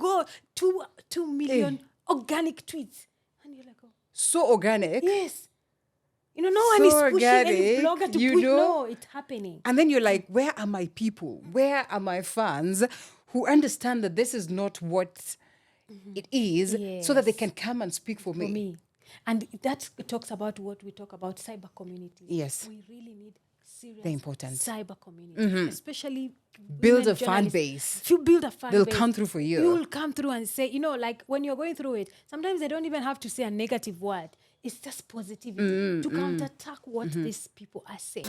go 2 million organic tweets. And you're like, oh. So organic. Yes. No one So is pushing any organic, blogger to you push. know? No, it's happening. And then you're like, where are my people? Where are my fans who understand that this is not what it is, so that they can come and speak for me? And that talks about what we talk about, cyber communities. Yes. We really need serious They're important. cyber communities, especially Build women a fan journalists. base. If you build a fan They'll base, come through for you. You will come through and say, like when you're going through it, sometimes they don't even have to say a negative word. It's just positivity to counterattack what these people are saying.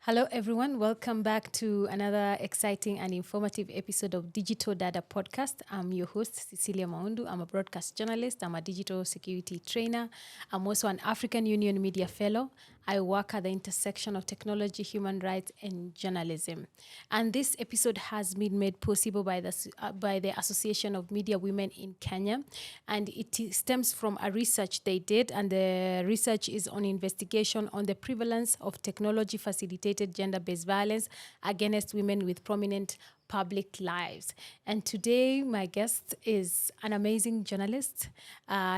Hello, everyone. Welcome back to another exciting and informative episode of Digital Data Podcast. I'm your host, Cecilia Maundu. I'm a broadcast journalist. I'm a digital security trainer. I'm also an African Union Media Fellow. I work at the intersection of technology, human rights, and journalism. And this episode has been made possible by the Association of Media Women in Kenya. And it stems from a research they did. And the research is on investigation on the prevalence of technology-facilitated gender-based violence against women with prominent public lives. And today, my guest is an amazing journalist.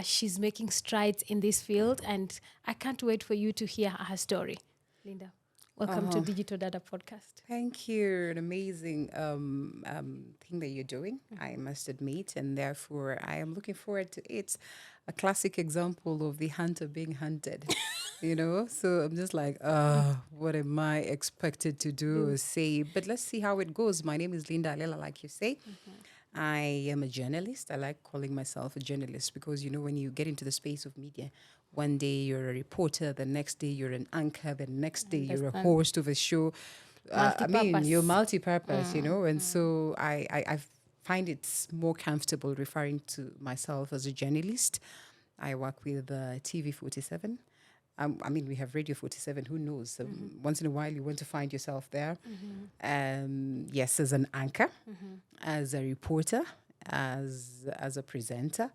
She's making strides in this field, and I can't wait for you to hear her story. Linda, welcome to Digital Data Podcast. Thank you. An amazing thing that you're doing, I must admit, and therefore I am looking forward to it. A classic example of the hunter being hunted, So I'm just like, what am I expected to do or say? But let's see how it goes. My name is Linda Alela, like you say. I am a journalist. I like calling myself a journalist because, when you get into the space of media, one day you're a reporter, the next day you're an anchor, the next day you're a host of a show. You're multi-purpose, and so I find it more comfortable referring to myself as a journalist. I work with TV47. We have Radio 47, who knows? Once in a while, you want to find yourself there. Yes, as an anchor, as a reporter, as a presenter,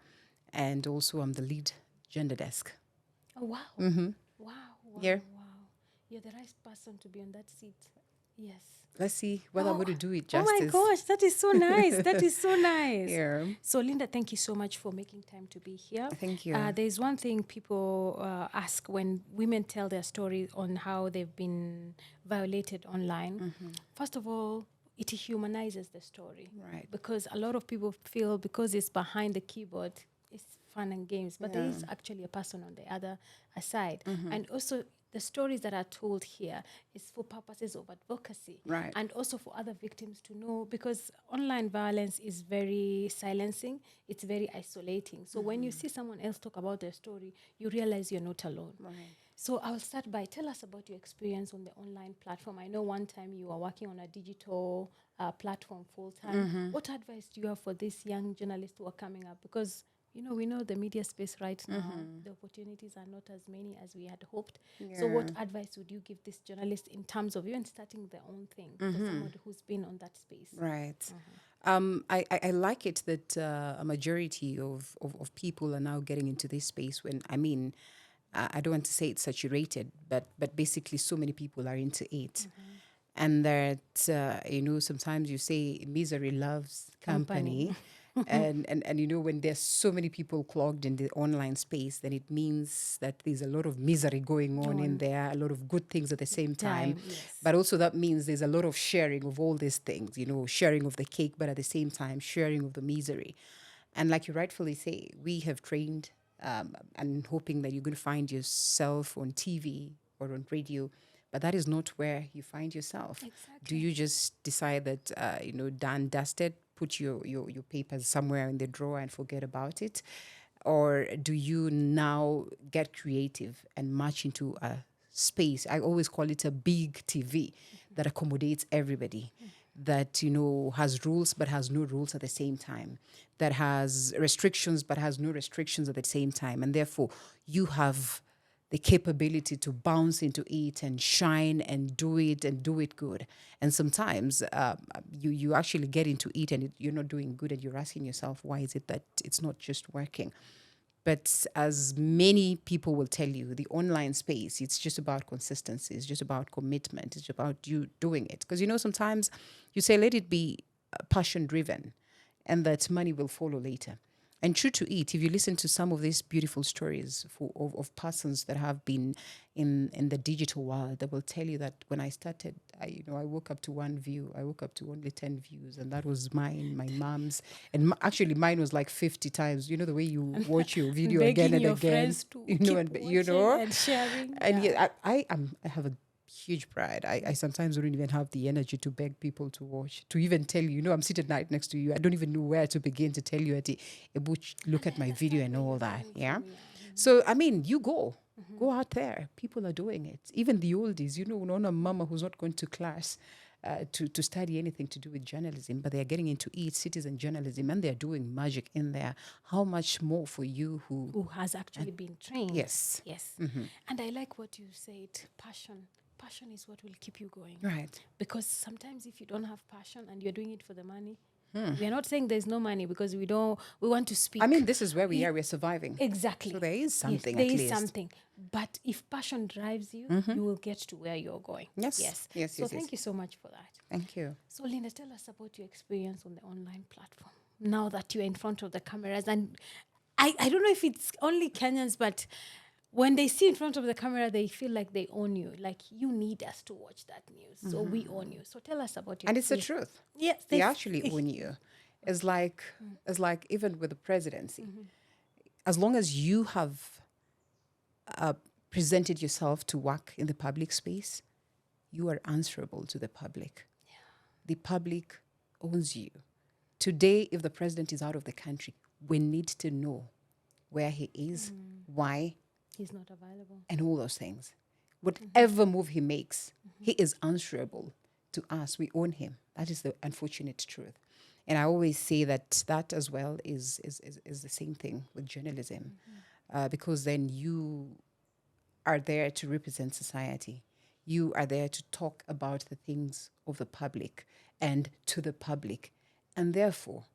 and also I'm the lead gender desk. Oh, wow. Wow. Yeah. Wow. You're the right person to be on that seat. Yes. Let's see whether I'm going to do it justice. Oh my gosh, that is so nice. That is so nice. Yeah. So Linda, thank you so much for making time to be here. Thank you. There's one thing people ask when women tell their story on how they've been violated online. First of all, it humanizes the story. Right. Because a lot of people feel because it's behind the keyboard, it's fun and games, but there is actually a person on the other side. And also, the stories that are told here is for purposes of advocacy. Right. And also for other victims to know, because online violence is very silencing, it's very isolating. So when you see someone else talk about their story, you realize you're not alone. Right. So I'll start by, tell us about your experience on the online platform. I know one time you were working on a digital platform full-time. What advice do you have for these young journalists who are coming up? Because we know the media space right now, the opportunities are not as many as we had hoped. So what advice would you give this journalist in terms of even starting their own thing for someone who's been on that space? Right. I like it that a majority of people are now getting into this space when, I don't want to say it's saturated, but basically so many people are into it. And that, sometimes you say misery loves company. and when there's so many people clogged in the online space, then it means that there's a lot of misery going on in there, a lot of good things at the same time. Yes. But also that means there's a lot of sharing of all these things, sharing of the cake, but at the same time, sharing of the misery. And like you rightfully say, we have trained and hoping that you're going to find yourself on TV or on radio, but that is not where you find yourself. Exactly. Do you just decide that, done, dusted, put your papers somewhere in the drawer and forget about it? Or do you now get creative and march into a space? I always call it a big TV that accommodates everybody, that, has rules but has no rules at the same time, that has restrictions but has no restrictions at the same time. And therefore, you have the capability to bounce into it and shine and do it good. And sometimes you actually get into it and you're not doing good, and you're asking yourself, why is it that it's not just working? But as many people will tell you, the online space, it's just about consistency. It's just about commitment. It's about you doing it. Because, sometimes you say, let it be passion driven, and that money will follow later. And true to it, if you listen to some of these beautiful stories of persons that have been in the digital world, they will tell you that when I started, I woke up to one view. I woke up to only 10 views, and that was mine, my mom's. And actually, mine was like 50 times. You know, the way you watch your video again and your again. friends to keep watching and sharing. And yet I have a huge pride. I sometimes don't even have the energy to beg people to watch, to even tell you, I'm sitting right next to you. I don't even know where to begin to tell you at look at my video and all that. Yeah. So, you go out there. People are doing it. Even the oldies, a mama who's not going to class to study anything to do with journalism, but they're getting into citizen journalism, and they're doing magic in there. How much more for you who has actually been trained? Yes. And I like what you said, passion. Passion is what will keep you going. Right. Because sometimes if you don't have passion and you're doing it for the money, we are not saying there's no money, because we want to speak. This is where we are. We're surviving. Exactly. So there is something, yes, at least. There is something. But if passion drives you, you will get to where you're going. Yes. So thank you so much for that. Thank you. So Linda, tell us about your experience on the online platform. Now that you're in front of the cameras, and I don't know if it's only Kenyans, but when they see in front of the camera, they feel like they own you. Like, you need us to watch that news. So we own you. So tell us about your And it's the truth. Yes. They actually own you. It's like even with the presidency, as long as you have presented yourself to work in the public space, you are answerable to the public. Yeah. The public owns you. Today, if the president is out of the country, we need to know where he is, why he's not available, and all those things. Whatever move he makes, he is answerable to us. We own him. That is the unfortunate truth. And I always say that as well is the same thing with journalism, because then you are there to represent society. You are there to talk about the things of the public and to the public. And therefore,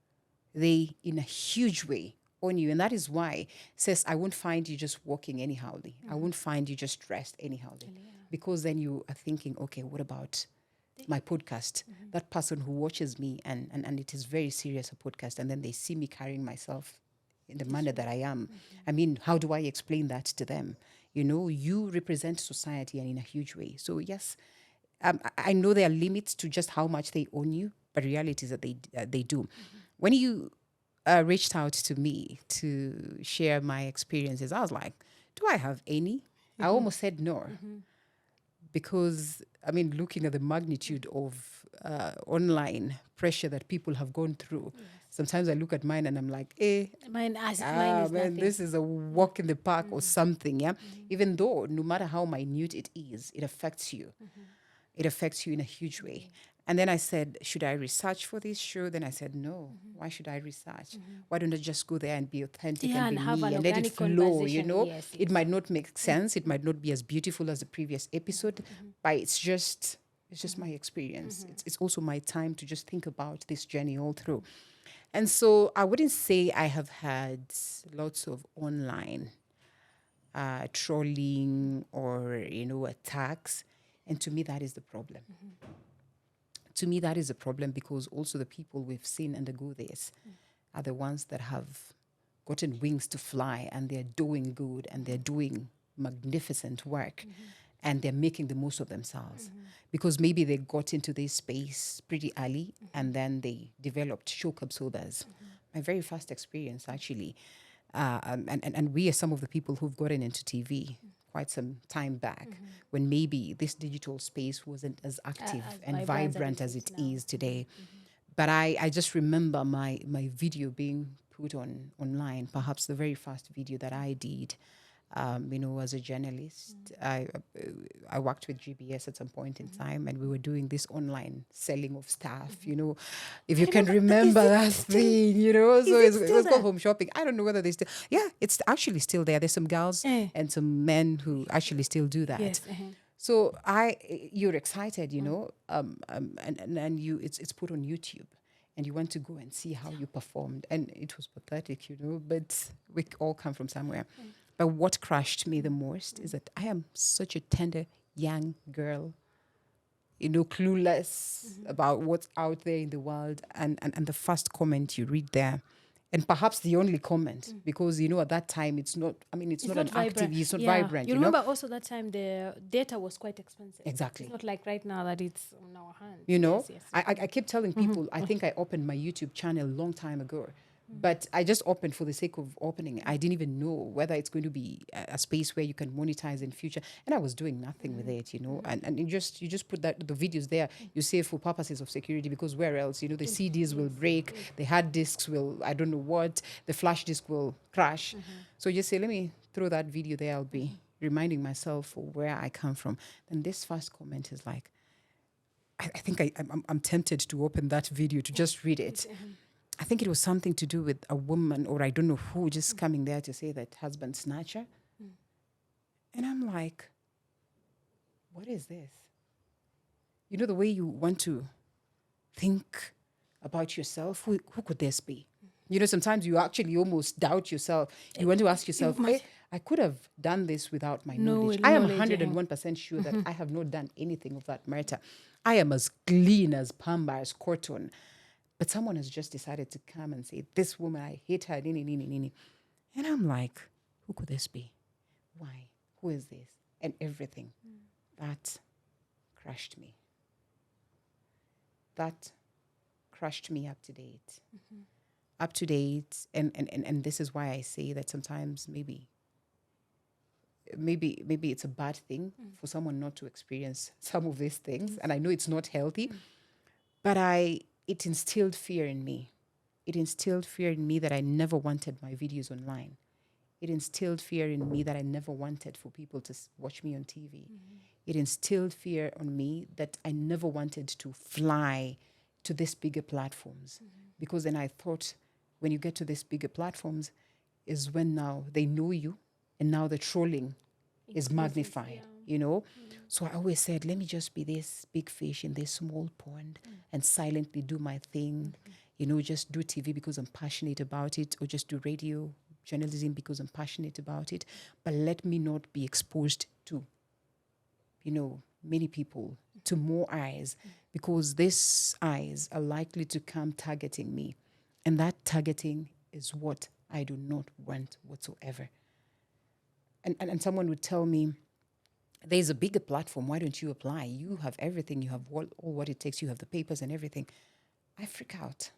they, in a huge way, own you. And that is why, says, I won't find you just walking anyhowly. I won't find you just dressed anyhowly. Yeah. Because then you are thinking, okay, what about my podcast? That person who watches me and it is very serious, a podcast, and then they see me carrying myself in the manner that I am. How do I explain that to them? You represent society, and in a huge way. So yes, I know there are limits to just how much they own you, but reality is that they do. When you reached out to me to share my experiences, I was like, do I have any? I almost said no. Because, looking at the magnitude of online pressure that people have gone through, sometimes I look at mine and I'm like, mine is nothing. This is a walk in the park or something, yeah? Even though, no matter how minute it is, it affects you. It affects you in a huge way. And then I said, should I research for this show? Then I said, no. Why should I research? Why don't I just go there and be authentic and be me and let it flow, Yes. It might not make sense. It might not be as beautiful as the previous episode, but it's just my experience. It's also my time to just think about this journey all through. And so I wouldn't say I have had lots of online trolling or, attacks. And to me, that is the problem. To me, that is a problem, because also the people we've seen undergo this are the ones that have gotten wings to fly, and they're doing good, and they're doing magnificent work, and they're making the most of themselves. Because maybe they got into this space pretty early, and then they developed shock absorbers. My very first experience, actually. And we are some of the people who've gotten into TV quite some time back, when maybe this digital space wasn't as active and vibrant as it is today. But I just remember my video being put online, perhaps the very first video that I did as a journalist. I worked with GBS at some point in time, and we were doing this online selling of stuff. If you can remember that thing, so it was called home shopping. I don't know whether they still, yeah, it's actually still there. There's some girls and some men who actually still do that. Yes. So you're excited, and it's put on YouTube, and you want to go and see how you performed, and it was pathetic, but we all come from somewhere. But what crushed me the most is that I am such a tender young girl, clueless about what's out there in the world, and the first comment you read there. And perhaps the only comment, because at that time it's not an active, it's not vibrant. You remember also that time the data was quite expensive. Exactly. It's not like right now that it's on our hands. Yes. I keep telling people, I think I opened my YouTube channel a long time ago, but I just opened for the sake of opening. I didn't even know whether it's going to be a space where you can monetize in future. And I was doing nothing with it, and you just put the videos there. You say for purposes of security, because where else, the CDs will break, the hard disks will, I don't know what, the flash disk will crash. So you just say, let me throw that video there. I'll be reminding myself of where I come from. And this first comment is like, I think I'm tempted to open that video to just read it. I think it was something to do with a woman, or I don't know who, just coming there to say that husband snatcher. And I'm like, what is this? The way you want to think about yourself, who could this be? Sometimes you actually almost doubt yourself. You want to ask yourself, I could have done this without my knowledge. I am 101% sure that I have not done anything of that matter. I am as clean as pamba, as cotton. But someone has just decided to come and say, this woman, I hate her, nini. And I'm like, who could this be? Why? Who is this? And everything. That crushed me. That crushed me up to date. Up to date. And this is why I say that sometimes maybe it's a bad thing for someone not to experience some of these things. And I know it's not healthy, but it instilled fear in me. It instilled fear in me that I never wanted my videos online. It instilled fear in me that I never wanted for people to watch me on TV. It instilled fear on me that I never wanted to fly to these bigger platforms. Because then I thought, when you get to these bigger platforms, is when now they know you, and now the trolling is magnified, So I always said, let me just be this big fish in this small pond and silently do my thing, just do TV because I'm passionate about it, or just do radio journalism because I'm passionate about it. But let me not be exposed to, many people, to more eyes, because these eyes are likely to come targeting me. And that targeting is what I do not want whatsoever. And someone would tell me, there's a bigger platform, why don't you apply? You have everything, you have all what it takes, you have the papers and everything. I freak out.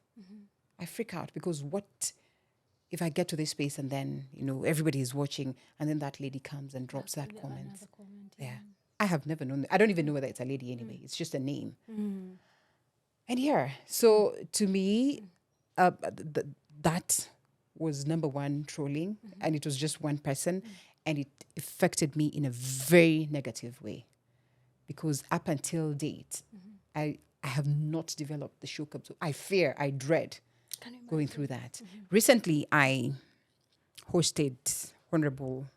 I freak out because what if I get to this space and then, everybody is watching, and then that lady comes and drops that comment. Yeah. I have never known. I don't even know whether it's a lady anyway. It's just a name. And so to me, that was number one, trolling, and it was just one person. And it affected me in a very negative way, because up until date, I have not developed the show capital. I dread going through that. Recently, I hosted Honorable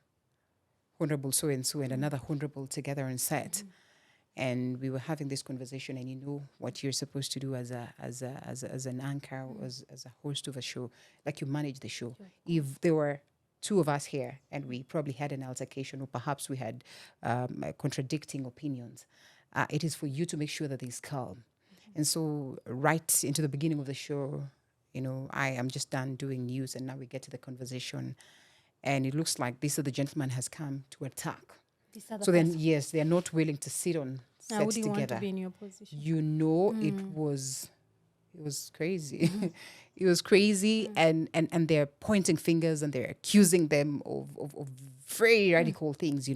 so-and-so and another Honorable together on set. And we were having this conversation, and what you're supposed to do as an anchor, as a host of a show, like you manage the show. Sure. If there were two of us here and we probably had an altercation, or perhaps we had contradicting opinions, it is for you to make sure that there's calm. And so right into the beginning of the show, I am just done doing news, and now we get to the conversation, and it looks like this other gentleman has come to attack. So then, yes, they are not willing to sit on set would you together. Want to be in your position? It was crazy. It was crazy, and they're pointing fingers and they're accusing them of very radical things,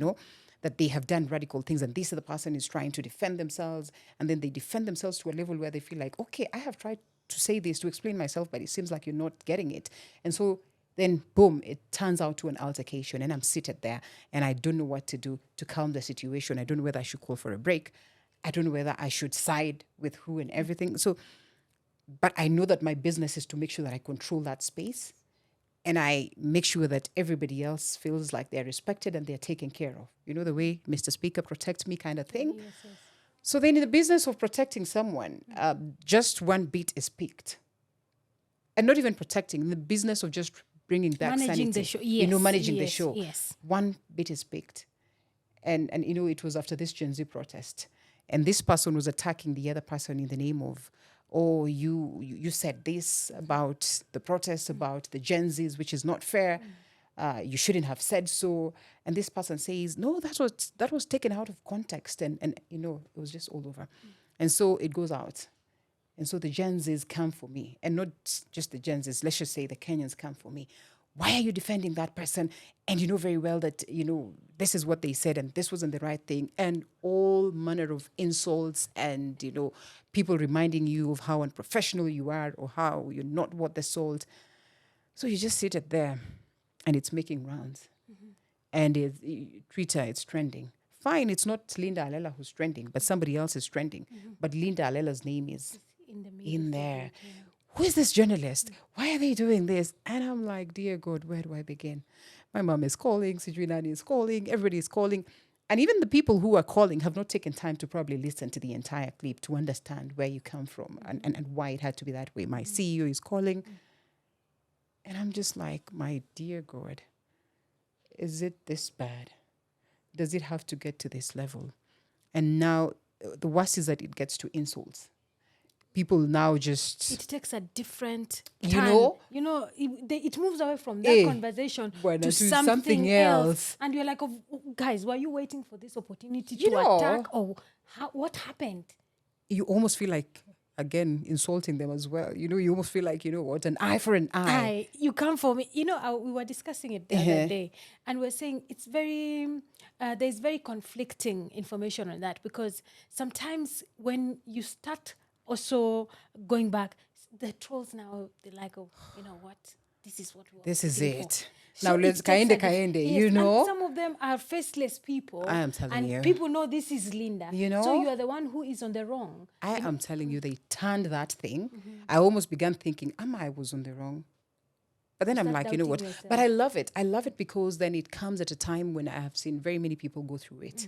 that they have done radical things, and this other person is trying to defend themselves, and then they defend themselves to a level where they feel like, okay, I have tried to say this, to explain myself, but it seems like you're not getting it. And so Then boom, it turns out to an altercation, and I'm seated there and I don't know what to do to calm the situation. I don't know whether I should call for a break. I don't know whether I should side with who and everything. So, but I know that my business is to make sure that I control that space and I make sure that everybody else feels like they're respected and they're taken care of. You know, the way Mr. Speaker protects me kind of thing. Yes, yes. So then in the business of protecting someone, just one beat is picked. And not even protecting, in the business of just bringing back Managing sanity. the show. Yes, Managing the yes, show. yes. One bit is picked. And it was after this Gen Z protest. And this person was attacking the other person in the name of, oh, you said this about the protest, about the Gen Zs, which is not fair. You shouldn't have said so. And this person says, no, that was taken out of context. And it was just all over. And so it goes out. And so the Gen Zs come for me. And not just the Gen Zs, let's just say the Kenyans come for me. Why are you defending that person? And you know very well that, this is what they said and this wasn't the right thing. And all manner of insults and, people reminding you of how unprofessional you are or how you're not worth the salt. So you just sit it there and it's making rounds. And Twitter, it's trending. Fine, it's not Linda Alela who's trending, but somebody else is trending. But Linda Alela's name is in there. Who is this journalist? Why are they doing this? And I'm like, dear God, where do I begin? My mom is calling, Sijinani is calling, everybody is calling. And even the people who are calling have not taken time to probably listen to the entire clip to understand where you come from and why it had to be that way. My CEO is calling. And I'm just like, my dear God, is it this bad? Does it have to get to this level? And now the worst is that it gets to insults. People now just... It takes a different You turn. know? It moves away from that conversation to something else. And you're like, oh, guys, were you waiting for this opportunity to attack? Or what happened? You almost feel like, again, insulting them as well. You almost feel like, what, an eye for an eye. You come for me. We were discussing it the other day. And we're saying it's very... there's very conflicting information on that. Because sometimes when you start... Also, going back, the trolls now, they're like, oh, you know what? This is what we want. This is it. So now, let's kaende, yes, and some of them are faceless people. I am telling you. And people know this is Linda. So you are the one who is on the wrong. I am telling you, they turned that thing. I almost began thinking, I was on the wrong. But then I'm like, you know what? Yourself. But I love it. I love it because then it comes at a time when I have seen very many people go through it,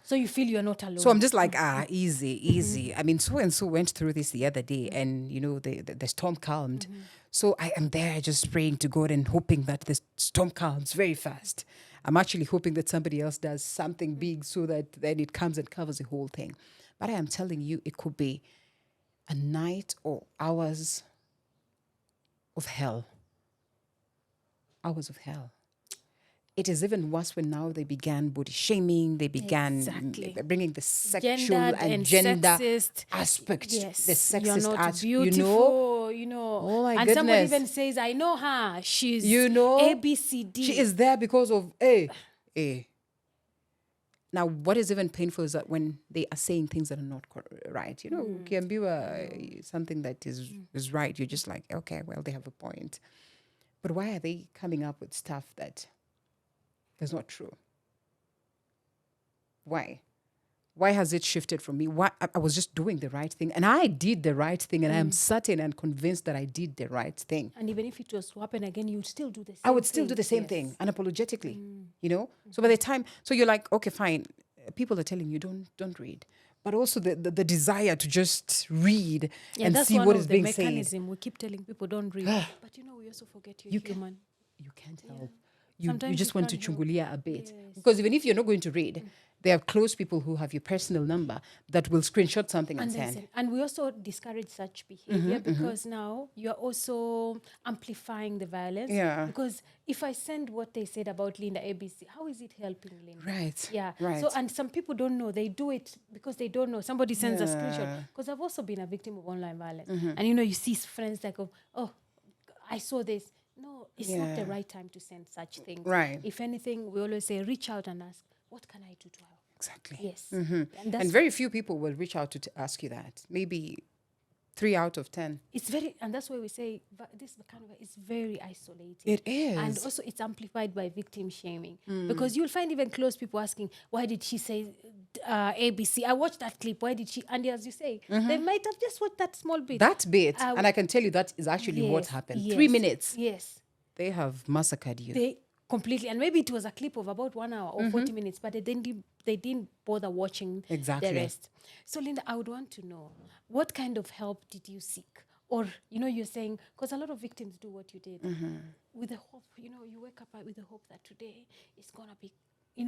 So you feel you're not alone. So I'm just like, easy. I mean, so-and-so went through this the other day and, the storm calmed. So I am there just praying to God and hoping that the storm calms very fast. I'm actually hoping that somebody else does something big so that then it comes and covers the whole thing. But I am telling you, it could be a night or hours of hell. Hours of hell. It is even worse when now they began body shaming. They began bringing the sexual and gender sexist aspect. Yes, the sexist you're not aspect. beautiful, Oh my and goodness. somebody even says, I know her. She's A, B, C, D. She is there because of A. Now, what is even painful is that when they are saying things that are not right, Kiambiwa, something that is right, you're just like, okay, well, they have a point. But why are they coming up with stuff that is not true? Why? Why has it shifted from me? Why I was just doing the right thing, and I did the right thing, and I am certain and convinced that I did the right thing. And even if it was to happen again, you would still do the same. I would still do the same thing, unapologetically. So by the time, so you're like, okay, fine. People are telling you don't read, but also the desire to just read and see what is being said. That's one of the mechanism. We keep telling people don't read, but we also forget you're human. You can't help. You just want to chungulia a bit. Yes. Because even if you're not going to read, there are close people who have your personal number that will screenshot something and send. And we also discourage such behavior because now you're also amplifying the violence. Yeah. Because if I send what they said about Linda ABC, how is it helping Linda? Right. Yeah. Right. So, and some people don't know. They do it because they don't know. Somebody sends a screenshot. Because I've also been a victim of online violence. And you see friends like, oh, I saw this. No, it's not the right time to send such things. Right. If anything, we always say, reach out and ask, what can I do to help? Exactly. Yes. And very few people will reach out to ask you that. Maybe 3 out of 10. It's very, and that's why we say this kind of is very isolating. It is. And also it's amplified by victim shaming. Because you'll find even close people asking, why did she say ABC? I watched that clip. Why did she? And as you say, they might have just watched that small bit. That bit. And I can tell you that is actually what happened. 3 minutes. Yes. They have massacred you. They completely. And maybe it was a clip of about 1 hour or 40 minutes, but they didn't bother watching Exactly. the rest. So Linda, I would want to know, what kind of help did you seek? Or, you're saying, because a lot of victims do what you did with the hope, you wake up with the hope that today it's going to be,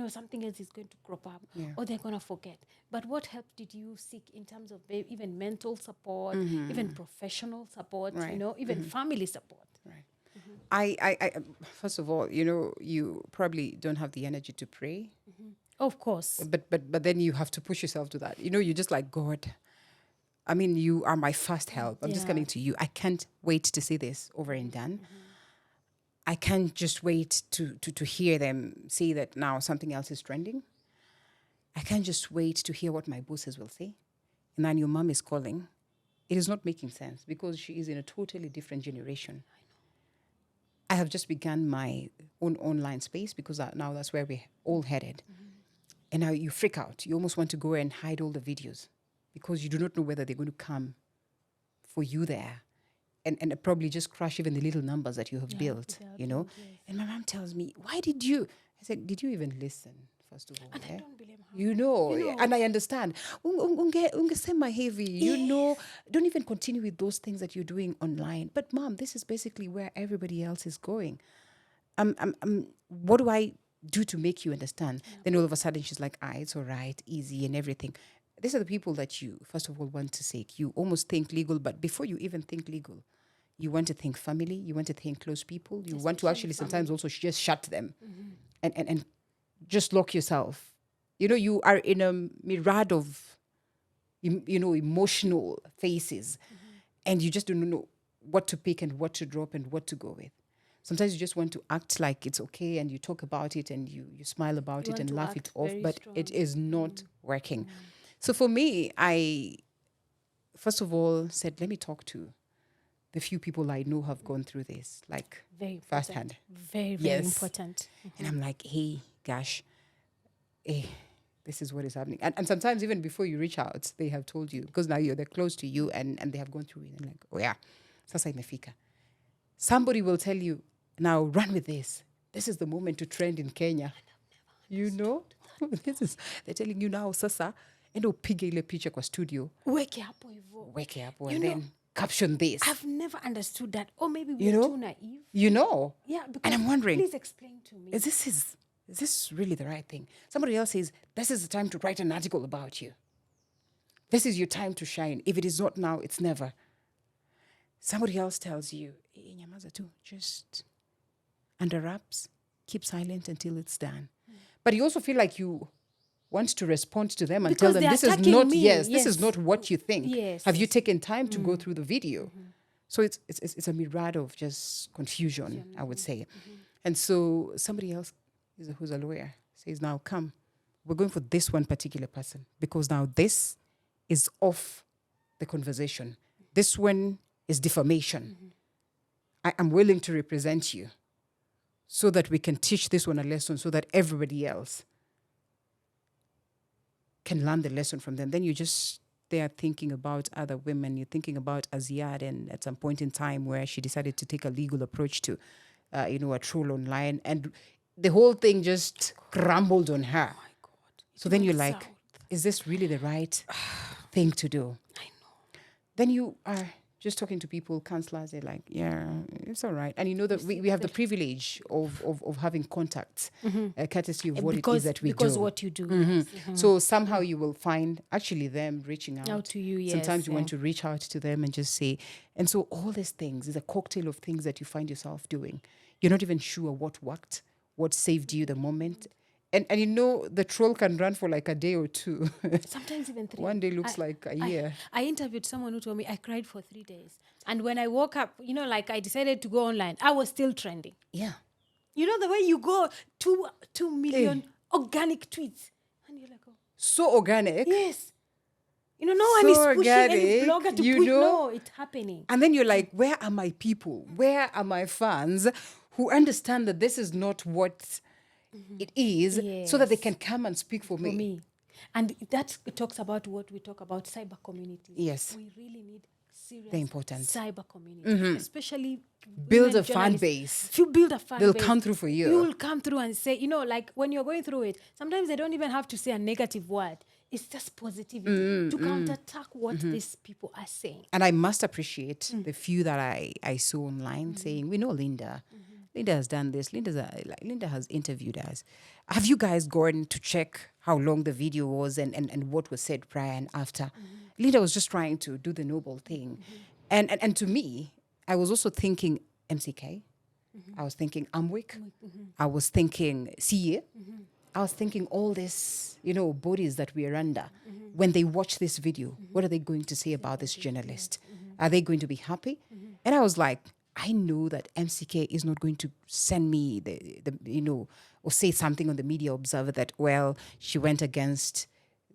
something else is going to crop up or they're going to forget. But what help did you seek in terms of even mental support, even professional support, even family support? Right. I first of all, you probably don't have the energy to pray. Of course. But then you have to push yourself to that. You're just like, God, I mean, you are my first help. I'm just coming to you. I can't wait to see this over and done. I can't just wait to hear them say that now something else is trending. I can't just wait to hear what my bosses will say. And then your mom is calling. It is not making sense because she is in a totally different generation. I have just begun my own online space because now that's where we're all headed. And now you freak out. You almost want to go and hide all the videos because you do not know whether they're going to come for you there and probably just crush even the little numbers that you have built, Yes. And my mom tells me, why did you? I said, did you even listen, first of all? And I don't blame her. And I understand. Ungesema heavy, don't even continue with those things that you're doing online. But mom, this is basically where everybody else is going. What do I do to make you understand? Then all of a sudden she's like, it's all right, easy and everything. These are the people that you, first of all, want to seek. You almost think legal, but before you even think legal, you want to think family, you want to think close people, you want to actually sometimes also just shut them and just lock yourself. You are in a myriad of, emotional phases and you just don't know what to pick and what to drop and what to go with. Sometimes you just want to act like it's okay and you talk about it and you smile about it and laugh it off, but it is not working. So for me, I, first of all, said, let me talk to the few people I know have gone through this, like firsthand. Very, very important. And I'm like, hey, gosh, this is what is happening. And sometimes even before you reach out, they have told you, because now they're close to you and they have gone through it. And like, oh yeah, sasa imefika. Somebody will tell you, now run with this. This is the moment to trend in Kenya. They're telling you now, sasa, endo upige ile picha kwa studio. Weke hapo and then caption this. I've never understood that. Or maybe we're too naive. Yeah, because and I'm wondering, please explain to me. Is this really the right thing? Somebody else says, this is the time to write an article about you. This is your time to shine. If it is not now, it's never. Somebody else tells you, nyamaza tu, just under wraps, keep silent until it's done. But you also feel like you want to respond to them and because tell them this is not this is not what you think. Yes. Have you taken time to go through the video? So it's a myriad of just confusion, I would say. And so somebody else who's a lawyer says, now come, we're going for this one particular person because now this is off the conversation. This one is defamation. I am willing to represent you so that we can teach this one a lesson so that everybody else can learn the lesson from them. Then you just there thinking about other women. You're thinking about Aziad, and at some point in time where she decided to take a legal approach to, a troll online, and the whole thing just crumbled on her. Oh my God! So then you're like, is this really the right thing to do? I know. Then you are just talking to people, counselors, they're like, yeah, it's all right. And that we have the privilege of having contacts, courtesy of what it is that we do. Because what you do. So somehow you will find actually them reaching out to you, yes. Sometimes you want to reach out to them and just say, and so all these things is a cocktail of things that you find yourself doing. You're not even sure what worked, what saved you the moment. And the troll can run for like a day or two. Sometimes even 3. One day looks like a year. I interviewed someone who told me I cried for 3 days. And when I woke up, like I decided to go online, I was still trending. Yeah. The way you go 2 million organic tweets. And you're like, oh. So organic? Yes. No one So is pushing any organic, blogger to you push. know? No, it's happening. And then you're like, where are my people? Where are my fans who understand that this is not what it is, so that they Yes. can come and speak for For me? me. And that talks about what we talk about, cyber communities. Yes. We really need serious They're important. cyber communities, especially Build women a fan journalists. base. If you build a fan They'll base, come through for you. You will come through and say, like when you're going through it, sometimes they don't even have to say a negative word. It's just positivity to counterattack what these people are saying. And I must appreciate the few that I saw online saying, we know Linda. Linda has done this. Linda has interviewed us. Have you guys gone to check how long the video was and what was said prior and after? Linda was just trying to do the noble thing. And to me, I was also thinking MCK. I was thinking Amwick. I was thinking CA. I was thinking all this, bodies that we are under. When they watch this video, what are they going to say about this journalist? Are they going to be happy? And I was like, I know that MCK is not going to send me or say something on the Media Observer that, well, she went against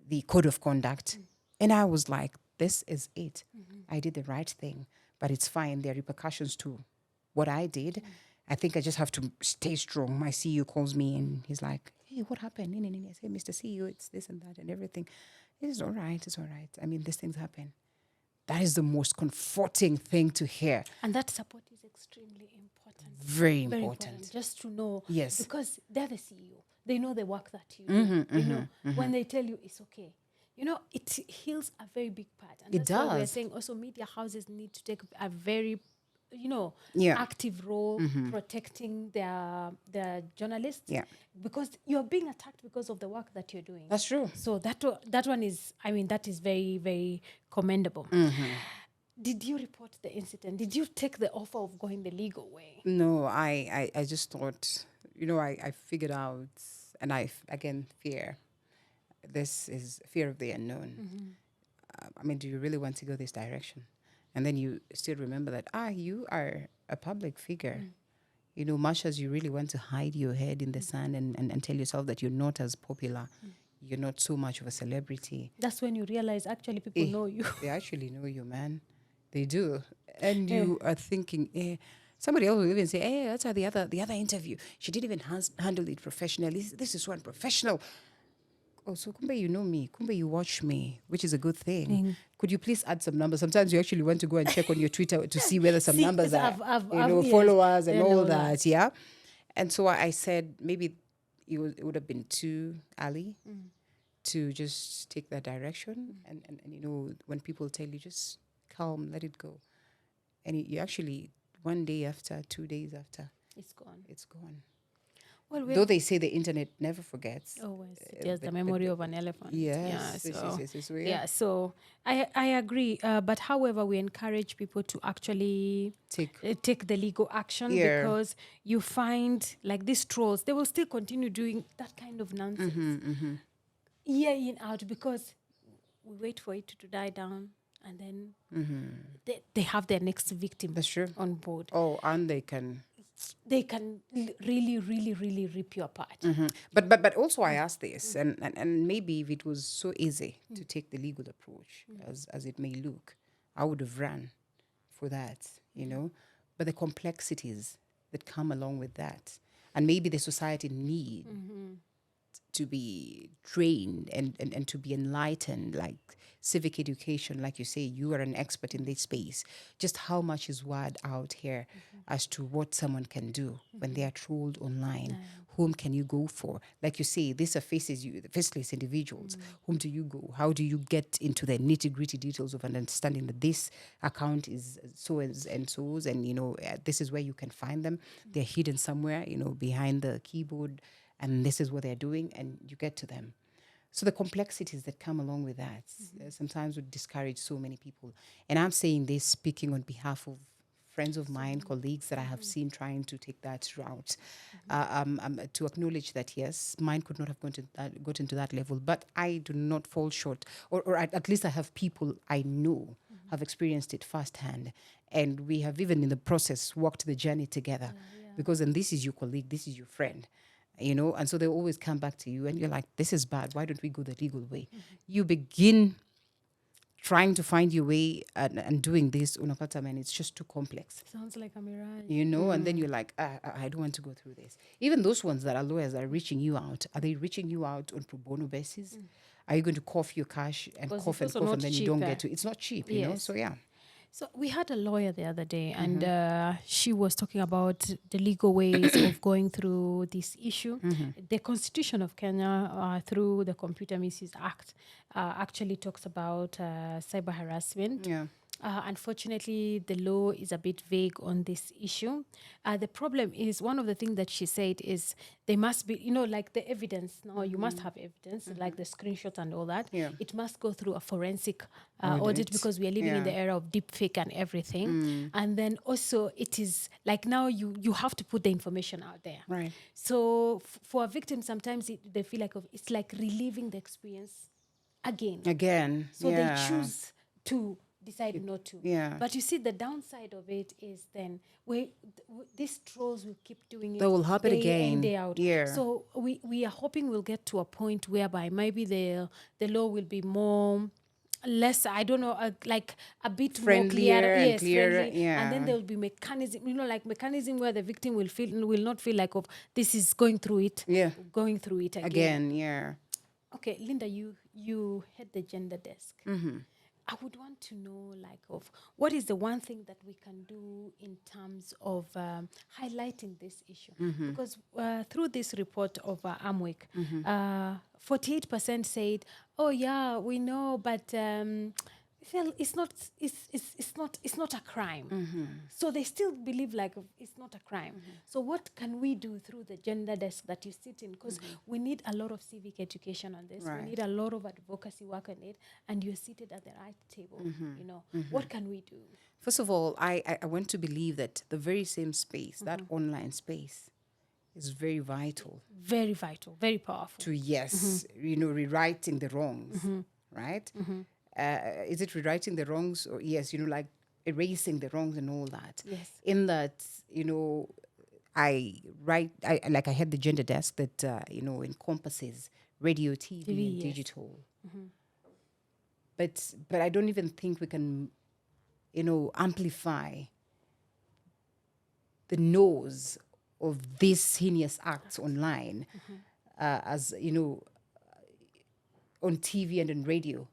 the code of conduct. And I was like, this is it. I did the right thing, but it's fine. There are repercussions to what I did. I think I just have to stay strong. My CEO calls me and he's like, hey, what happened? I say, Mr. CEO, it's this and that and everything. It's all right. It's all right. I mean, these things happen. That is the most comforting thing to hear. And that support is extremely important. Very important. Just to know. Yes. Because they're the CEO. They know the work that you do. They know when they tell you it's okay. It heals a very big part. And It that's why we're does. saying also media houses need to take a very Yeah. active role protecting their journalists. Yeah. Because you're being attacked because of the work that you're doing. That's true. So that one is, that is very, very commendable. Did you report the incident? Did you take the offer of going the legal way? No, I just thought, I figured out, and again, fear. This is fear of the unknown. Do you really want to go this direction? And then you still remember that, you are a public figure. Much as you really want to hide your head in the sand and tell yourself that you're not as popular, you're not so much of a celebrity. That's when you realize actually people know you. They actually know you, man. They do. And you are thinking, somebody else will even say, hey, that's how the other interview. She didn't even handle it professionally. This is one professional. Oh, so kumbe you know me, kumbe you watch me, which is a good thing. Could you please add some numbers? Sometimes you actually want to go and check on your Twitter to see whether some numbers are, followers and all that, yeah? And so I said maybe it would have been too early to just take that direction. And when people tell you, just calm, let it go. And you actually, 1 day after, 2 days after, It's gone. it's gone. Well, Though they say the internet never forgets. always it has the memory of an elephant. Yes. Yeah, so I agree. But however, we encourage people to actually take the legal action because you find like these trolls, they will still continue doing that kind of nonsense year in out because we wait for it to die down and then they have their next victim. That's true. On board. Oh, and they can really, really, really rip you apart. But also I asked this, and maybe if it was so easy to take the legal approach as it may look, I would have run for that, But the complexities that come along with that, and maybe the society need to be trained and to be enlightened, like civic education, like you say, you are an expert in this space. Just how much is word out here as to what someone can do when they are trolled online? Whom can you go for? Like you say, these are faceless individuals. Whom do you go? How do you get into the nitty-gritty details of understanding that this account is so and so's, and this is where you can find them. They're hidden somewhere, behind the keyboard, and this is what they're doing, and you get to them. So the complexities that come along with that sometimes would discourage so many people. And I'm saying this speaking on behalf of friends of mine, colleagues that I have seen trying to take that route, to acknowledge that, yes, mine could not have gotten to that level, but I do not fall short, or at least I have people I know have experienced it firsthand. And we have even in the process walked the journey together because then this is your colleague, this is your friend. And so they always come back to you and you're like, this is bad. Why don't we go the legal way? You begin trying to find your way and doing this, unapata, man, it's just too complex. Sounds like a mirage. And then you're like, I don't want to go through this. Even those ones that are lawyers are reaching you out. Are they reaching you out on pro bono basis? Are you going to cough your cash and Because cough it's and also cough not and then you cheap, don't get to? It's not cheap, you know? Yes. So, yeah. So we had a lawyer the other day, and she was talking about the legal ways of going through this issue. The Constitution of Kenya, through the Computer Misuse Act, actually talks about cyber harassment. Yeah. Unfortunately, the law is a bit vague on this issue. The problem is, one of the things that she said is they must be, like the evidence. Now you must have evidence, like the screenshots and all that. Yeah. It must go through a forensic audit Audit. because we are living in the era of deep fake and everything. And then also it is like now you have to put the information out there. Right. So for a victim, sometimes they feel like it's like reliving the experience again. Again. So yeah. they choose to decide not to. Yeah. But you see, the downside of it is then these trolls will keep doing it. That will happen day again. in, day out. Yeah. So we are hoping we'll get to a point whereby maybe the law will be more less, I don't know, like a bit Friendlier more clear, and yes, clearer, friendly, yeah. and then there will be mechanism, mechanism where the victim will not feel like this is going through it, going through it again. Yeah. Okay, Linda, you head the gender desk. I would want to know, what is the one thing that we can do in terms of highlighting this issue? Because through this report of Amwick, 48% said, "Oh yeah, we know, but it's not a crime." So they still believe it's not a crime. So what can we do through the gender desk that you sit in? Because we need a lot of civic education on this. Right. We need a lot of advocacy work on it, and you're seated at the right table. What can we do? First of all, I want to believe that the very same space, that online space, is very vital. Very vital, very powerful. To, rewriting the wrongs, right? Is it rewriting the wrongs, or like erasing the wrongs and all that? Yes. In that, I had the gender desk that encompasses radio, TV, and digital. But I don't even think we can, amplify the nose of these heinous acts online, as on TV and on radio,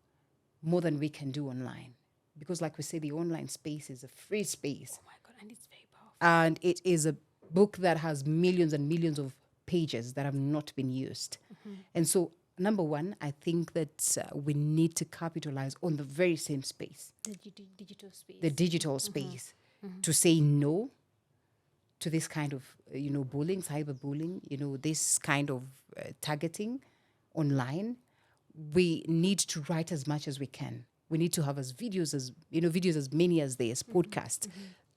more than we can do online. Because like we say, the online space is a free space. Oh my God, and it's very powerful. And it is a book that has millions and millions of pages that have not been used. And so, number one, I think that we need to capitalize on the very same space. The digital space. The digital space. To say no to this kind of, bullying, cyberbullying, this kind of targeting online. We need to write as much as we can. We need to have videos as many as there's podcasts.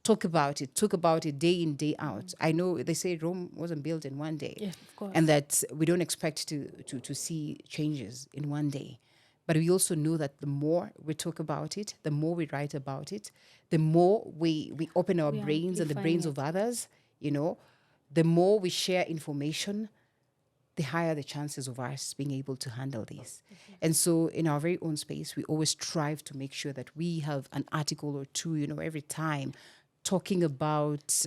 Talk about it day in, day out. I know they say Rome wasn't built in one day. Yeah, of course. And that we don't expect to see changes in one day. But we also know that the more we talk about it, the more we write about it, the more we open our brains and the brains of others, the more we share information, the higher the chances of us being able to handle this. And so in our very own space, we always strive to make sure that we have an article or two, every time talking about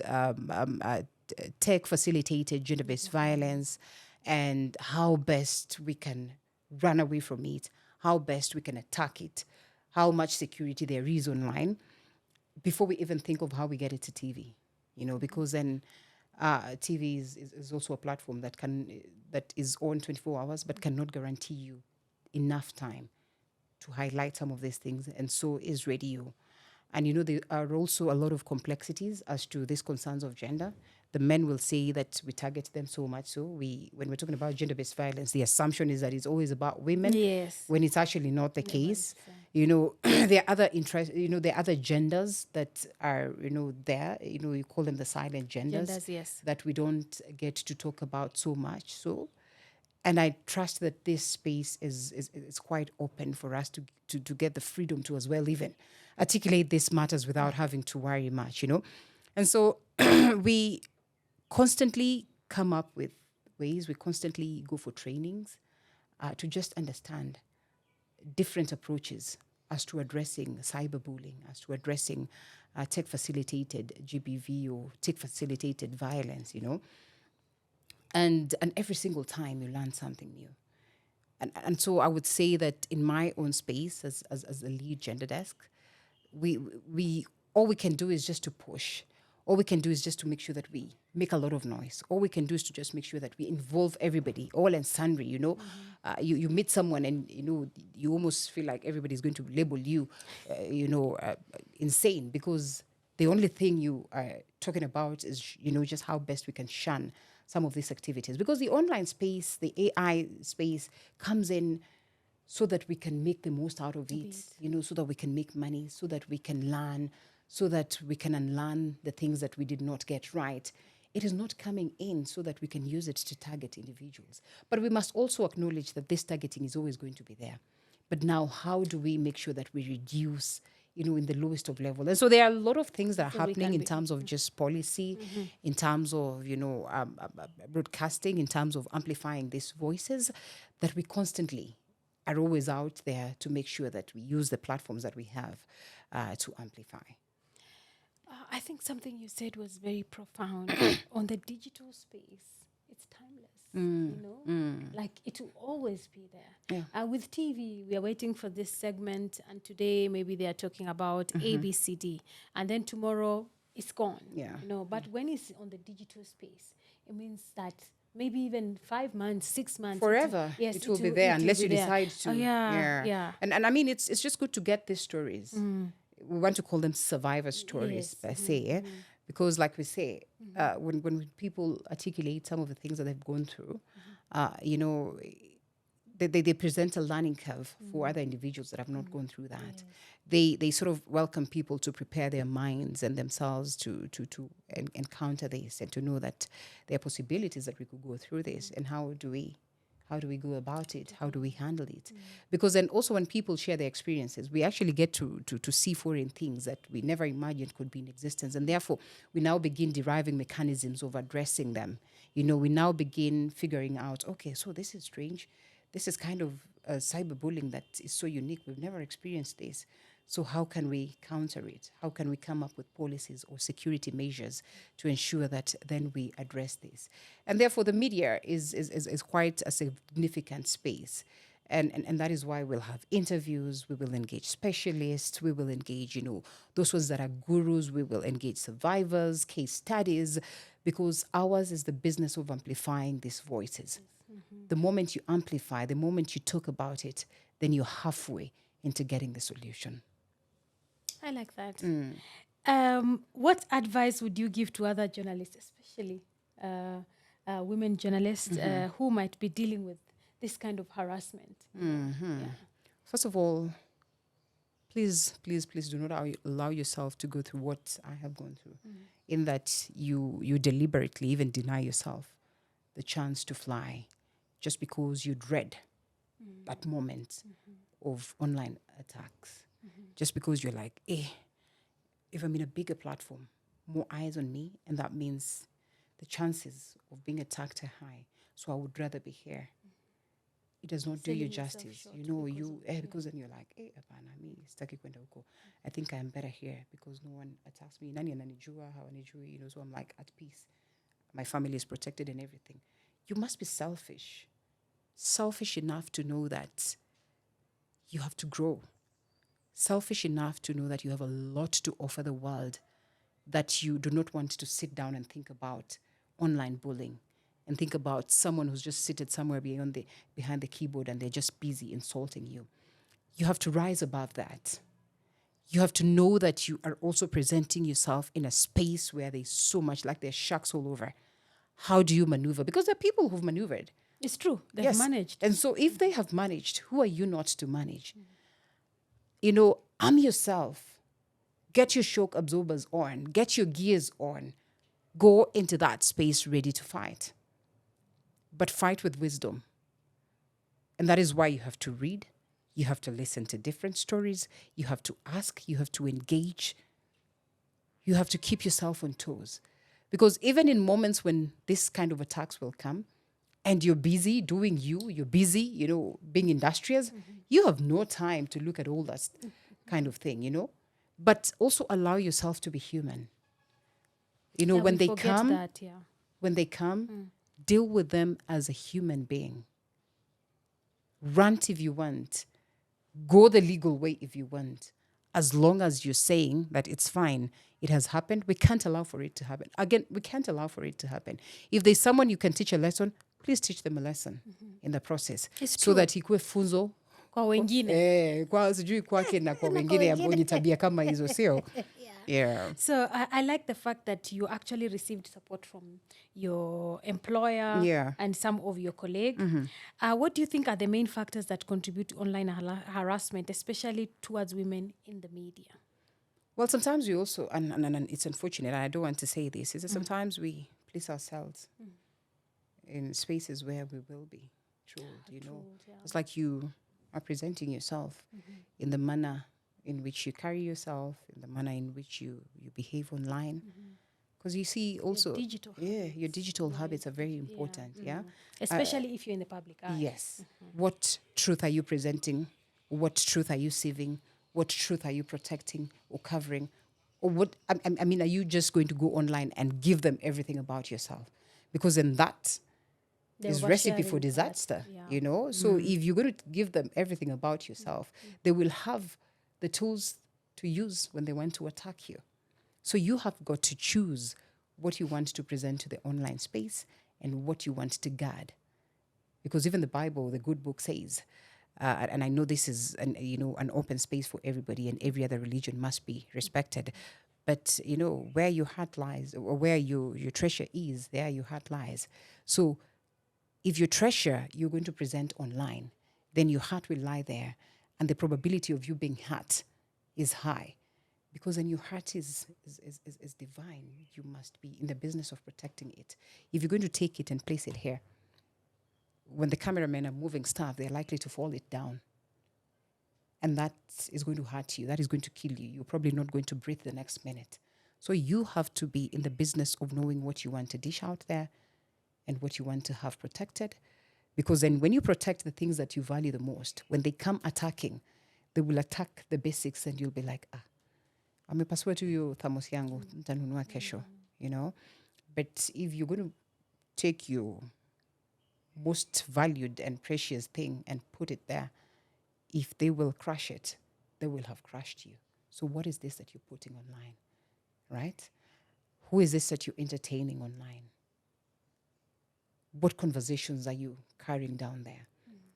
tech-facilitated gender-based violence and how best we can run away from it, how best we can attack it, how much security there is online, before we even think of how we get it to TV, because then TV is also a platform that is on 24 hours, but cannot guarantee you enough time to highlight some of these things. And so is radio. And, there are also a lot of complexities as to these concerns of gender. The men will say that we target them so much. So when we're talking about gender-based violence, the assumption is that it's always about women. Yes. When it's actually not the case. There are other interests, there are other genders that are, there, you call them the silent genders. Yes. That we don't get to talk about so much. So, and I trust that this space is quite open for us to get the freedom to as well even articulate these matters without having to worry much, And so we constantly come up with ways, we constantly go for trainings to just understand different approaches as to addressing cyberbullying, as to addressing tech-facilitated GBV or tech-facilitated violence, and every single time you learn something new. And so I would say that in my own space as a lead gender desk, we all we can do is just to push. All we can do is just to make sure that we make a lot of noise. All we can do is to just make sure that we involve everybody, all and sundry. You meet someone and you almost feel like everybody's going to label you, insane, because the only thing you are talking about is just how best we can shun some of these activities, because the online space, the AI space comes in so that we can make the most out of it, so that we can make money, so that we can learn, so that we can unlearn the things that we did not get right. It is not coming in so that we can use it to target individuals. But we must also acknowledge that this targeting is always going to be there. But now, how do we make sure that we reduce, in the lowest of level? And so there are a lot of things that are happening in terms of just policy, in terms of, broadcasting, in terms of amplifying these voices, that we constantly are always out there to make sure that we use the platforms that we have to amplify. I think something you said was very profound. On the digital space, it's timeless, like it will always be there. Yeah. With TV, we are waiting for this segment, and today maybe they are talking about ABCD, and then tomorrow it's gone. Yeah. But when it's on the digital space, it means that maybe even 5 months, 6 months, forever, it will be there unless you decide to. Yeah. And I mean, it's just good to get these stories. We want to call them survivor stories, per se, because, like we say, when people articulate some of the things that they've gone through, they present a learning curve for other individuals that have not gone through that. They sort of welcome people to prepare their minds and themselves to encounter this, and to know that there are possibilities that we could go through this, and how do we go about it? How do we handle it? Because then also when people share their experiences, we actually get to see foreign things that we never imagined could be in existence. And therefore, we now begin deriving mechanisms of addressing them. We now begin figuring out, okay, so this is strange. This is kind of cyberbullying that is so unique. We've never experienced this. So how can we counter it? How can we come up with policies or security measures to ensure that then we address this? And therefore, the media is quite a significant space. And that is why we'll have interviews, we will engage specialists, we will engage, those ones that are gurus, we will engage survivors, case studies, because ours is the business of amplifying these voices. The moment you amplify, the moment you talk about it, then you're halfway into getting the solution. I like that. What advice would you give to other journalists, especially women journalists who might be dealing with this kind of harassment? First of all, please do not allow yourself to go through what I have gone through, in that you deliberately even deny yourself the chance to fly just because you dread that moment of online attacks. Just because you're like, if I'm in a bigger platform, more eyes on me, and that means the chances of being attacked are high. So I would rather be here. It does not do you justice. Because then you're like, I think I am better here because no one attacks me. So I'm like at peace. My family is protected and everything. You must be selfish enough to know that you have to grow. Selfish enough to know that you have a lot to offer the world, that you do not want to sit down and think about online bullying and think about someone who's just seated somewhere behind the keyboard and they're just busy insulting you. You have to rise above that. You have to know that you are also presenting yourself in a space where there's so much, like there's sharks all over. How do you maneuver? Because there are people who've maneuvered. It's true. They've managed. And so if they have managed, who are you not to manage? Arm yourself. Get your shock absorbers on. Get your gears on. Go into that space ready to fight. But fight with wisdom. And that is why you have to read. You have to listen to different stories. You have to ask. You have to engage. You have to keep yourself on toes. Because even in moments when this kind of attacks will come, and you're busy doing you're busy, being industrious, you have no time to look at all that kind of thing. But also allow yourself to be human. Yeah, when we they forget come, that, yeah. deal with them as a human being. Rant if you want, go the legal way if you want. As long as you're saying that it's fine, it has happened, we can't allow for it to happen. Again, we can't allow for it to happen. If there's someone you can teach a lesson, please teach them a lesson in the process. It's so true. that ikuwe funzo Kwa wengine. kwa sijui kwake na kwa Na kwa wengine ambao wengine. ni tabia kama hizo, sio? Yeah. So I like the fact that you actually received support from your employer Yeah. and some of your colleagues. What do you think are the main factors that contribute to online harassment, especially towards women in the media? Well, sometimes we also, and it's unfortunate, and I don't want to say this, is that sometimes we place ourselves in spaces where we will be trolled, Yeah. It's like you are presenting yourself in the manner in which you carry yourself, in the manner in which you behave online. Because you see also, your digital habits are very important, yeah? Especially if you're in the public eye. Yes. What truth are you presenting? What truth are you sieving? What truth are you protecting or covering? Or what, I mean, are you just going to go online and give them everything about yourself? Because then that is recipe for disaster, So if you're going to give them everything about yourself, they will have the tools to use when they want to attack you. So you have got to choose what you want to present to the online space and what you want to guard. Because even the Bible, the good book says, and I know this is an open space for everybody, and every other religion must be respected. But where your heart lies, or where your treasure is, there your heart lies. So if your treasure you're going to present online, then your heart will lie there, and the probability of you being hurt is high. Because then your heart is divine. You must be in the business of protecting it. If you're going to take it and place it here, when the cameramen are moving stuff, they're likely to fall it down. And that is going to hurt you. That is going to kill you. You're probably not going to breathe the next minute. So you have to be in the business of knowing what you want to dish out there and what you want to have protected. Because then when you protect the things that you value the most, when they come attacking, they will attack the basics and you'll be like, amepasua tu hiyo thermos yangu, nitanunua kesho, But if you're going to take your most valued and precious thing and put it there, if they will crush it, they will have crushed you. So what is this that you're putting online, right? Who is this that you're entertaining online? What conversations are you carrying down there?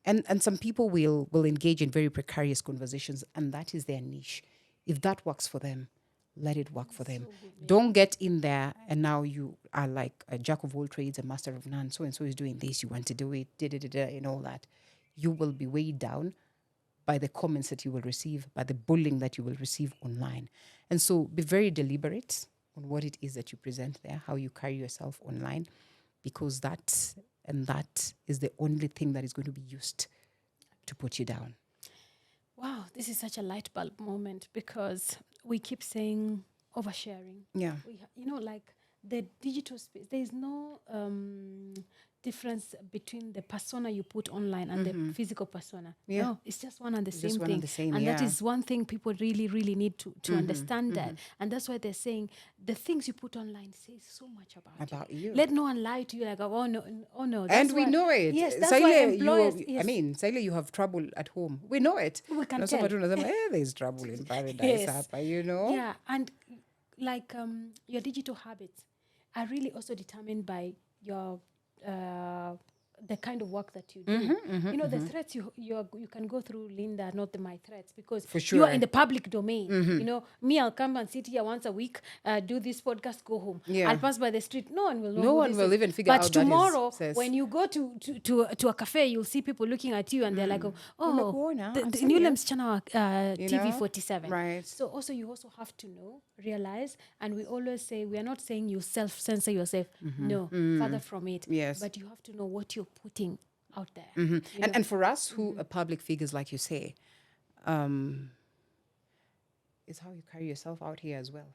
And some people will engage in very precarious conversations, and that is their niche. If that works for them, let it work for them. Don't get in there and now you are like a jack of all trades, a master of none. So-and-so is doing this, you want to do it, and all that. You will be weighed down by the comments that you will receive, by the bullying that you will receive online. And so be very deliberate on what it is that you present there, how you carry yourself online, because that is the only thing that is going to be used to put you down. Wow, this is such a light bulb moment, because we keep saying oversharing. Yeah. Like the digital space, there is no difference between the persona you put online and the physical persona. Yeah. No, it's just one and the same one thing. and the same, and yeah. that is one thing people really, really need to understand that. And that's why they're saying the things you put online says so much about you. Let no one lie to you like, oh no. That's and we know it. Yes, that's why employers... Saile, you have trouble at home. We know it. We can tell. There's trouble in paradise. Yes. Yeah, and like your digital habits are really also determined by your the kind of work that you do. The threats you can go through, Linda, not my threats, because for sure you are in the public domain. Me, I'll come and sit here once a week, do this podcast, go home. Yeah. I'll pass by the street. No one will know. No one will even figure out. But tomorrow, when you go to a cafe, you'll see people looking at you, and they're like, "Oh, the new msichana TV 47." Right. So also you also have to realize, and we always say, we are not saying you self-censor yourself. No, further from it. Yes. But you have to know what you're putting out there. And for us who are public figures, like you say, it's how you carry yourself out here as well.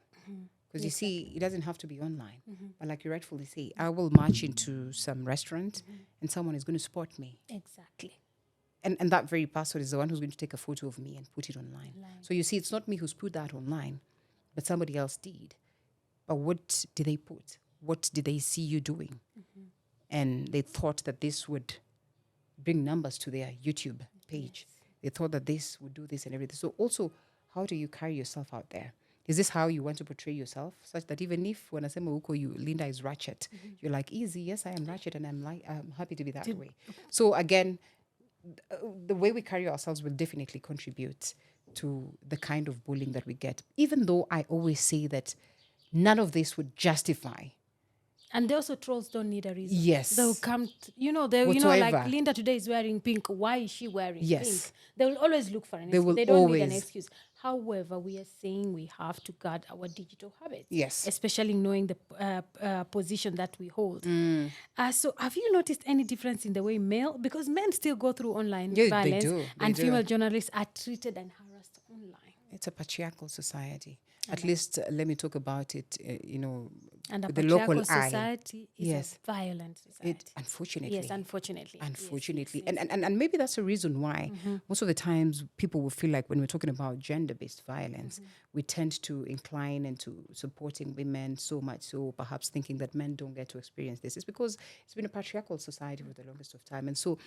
Because Because you see, it doesn't have to be online. But like you rightfully say, I will march into some restaurant and someone is going to spot me. Exactly. And that very person is the one who's going to take a photo of me and put it online. So you see, it's not me who's put that online, but somebody else did. But what did they put? What did they see you doing? And they thought that this would bring numbers to their YouTube page. Yes. They thought that this would do this and everything. So also, how do you carry yourself out there? Is this how you want to portray yourself? Such that even if when I say Mauko, you Linda is ratchet, you're like, easy, yes, I am ratchet and I'm happy to be that way. So again, the way we carry ourselves will definitely contribute to the kind of bullying that we get. Even though I always say that none of this would justify. And they also, trolls don't need a reason. Yes. They'll come, like Linda today is wearing pink. Why is she wearing pink? They will always look for an excuse. They don't need an excuse. However, we are saying we have to guard our digital habits. Yes. Especially knowing the position that we hold. So have you noticed any difference in the way because men still go through online violence and female journalists are treated and harassed online? It's a patriarchal society. At least let me talk about it, and with the local society is a violent society. Unfortunately. Yes, unfortunately. Unfortunately. Yes. And maybe that's the reason why most of the times people will feel like when we're talking about gender-based violence, we tend to incline into supporting women so much so perhaps thinking that men don't get to experience this. It's because it's been a patriarchal society for the longest of time. And so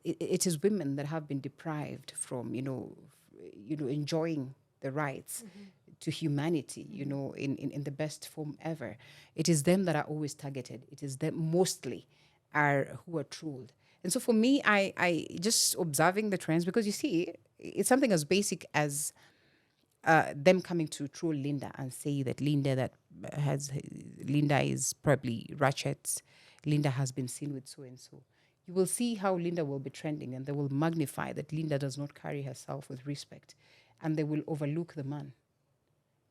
it is women that have been deprived from, enjoying the rights to humanity, in the best form ever. It is them that are always targeted. It is them mostly who are trolled. And so for me, I just observing the trends, because you see, it's something as basic as them coming to troll Linda and say that Linda is probably ratchet. Linda has been seen with so and so. You will see how Linda will be trending, and they will magnify that Linda does not carry herself with respect, and they will overlook the man.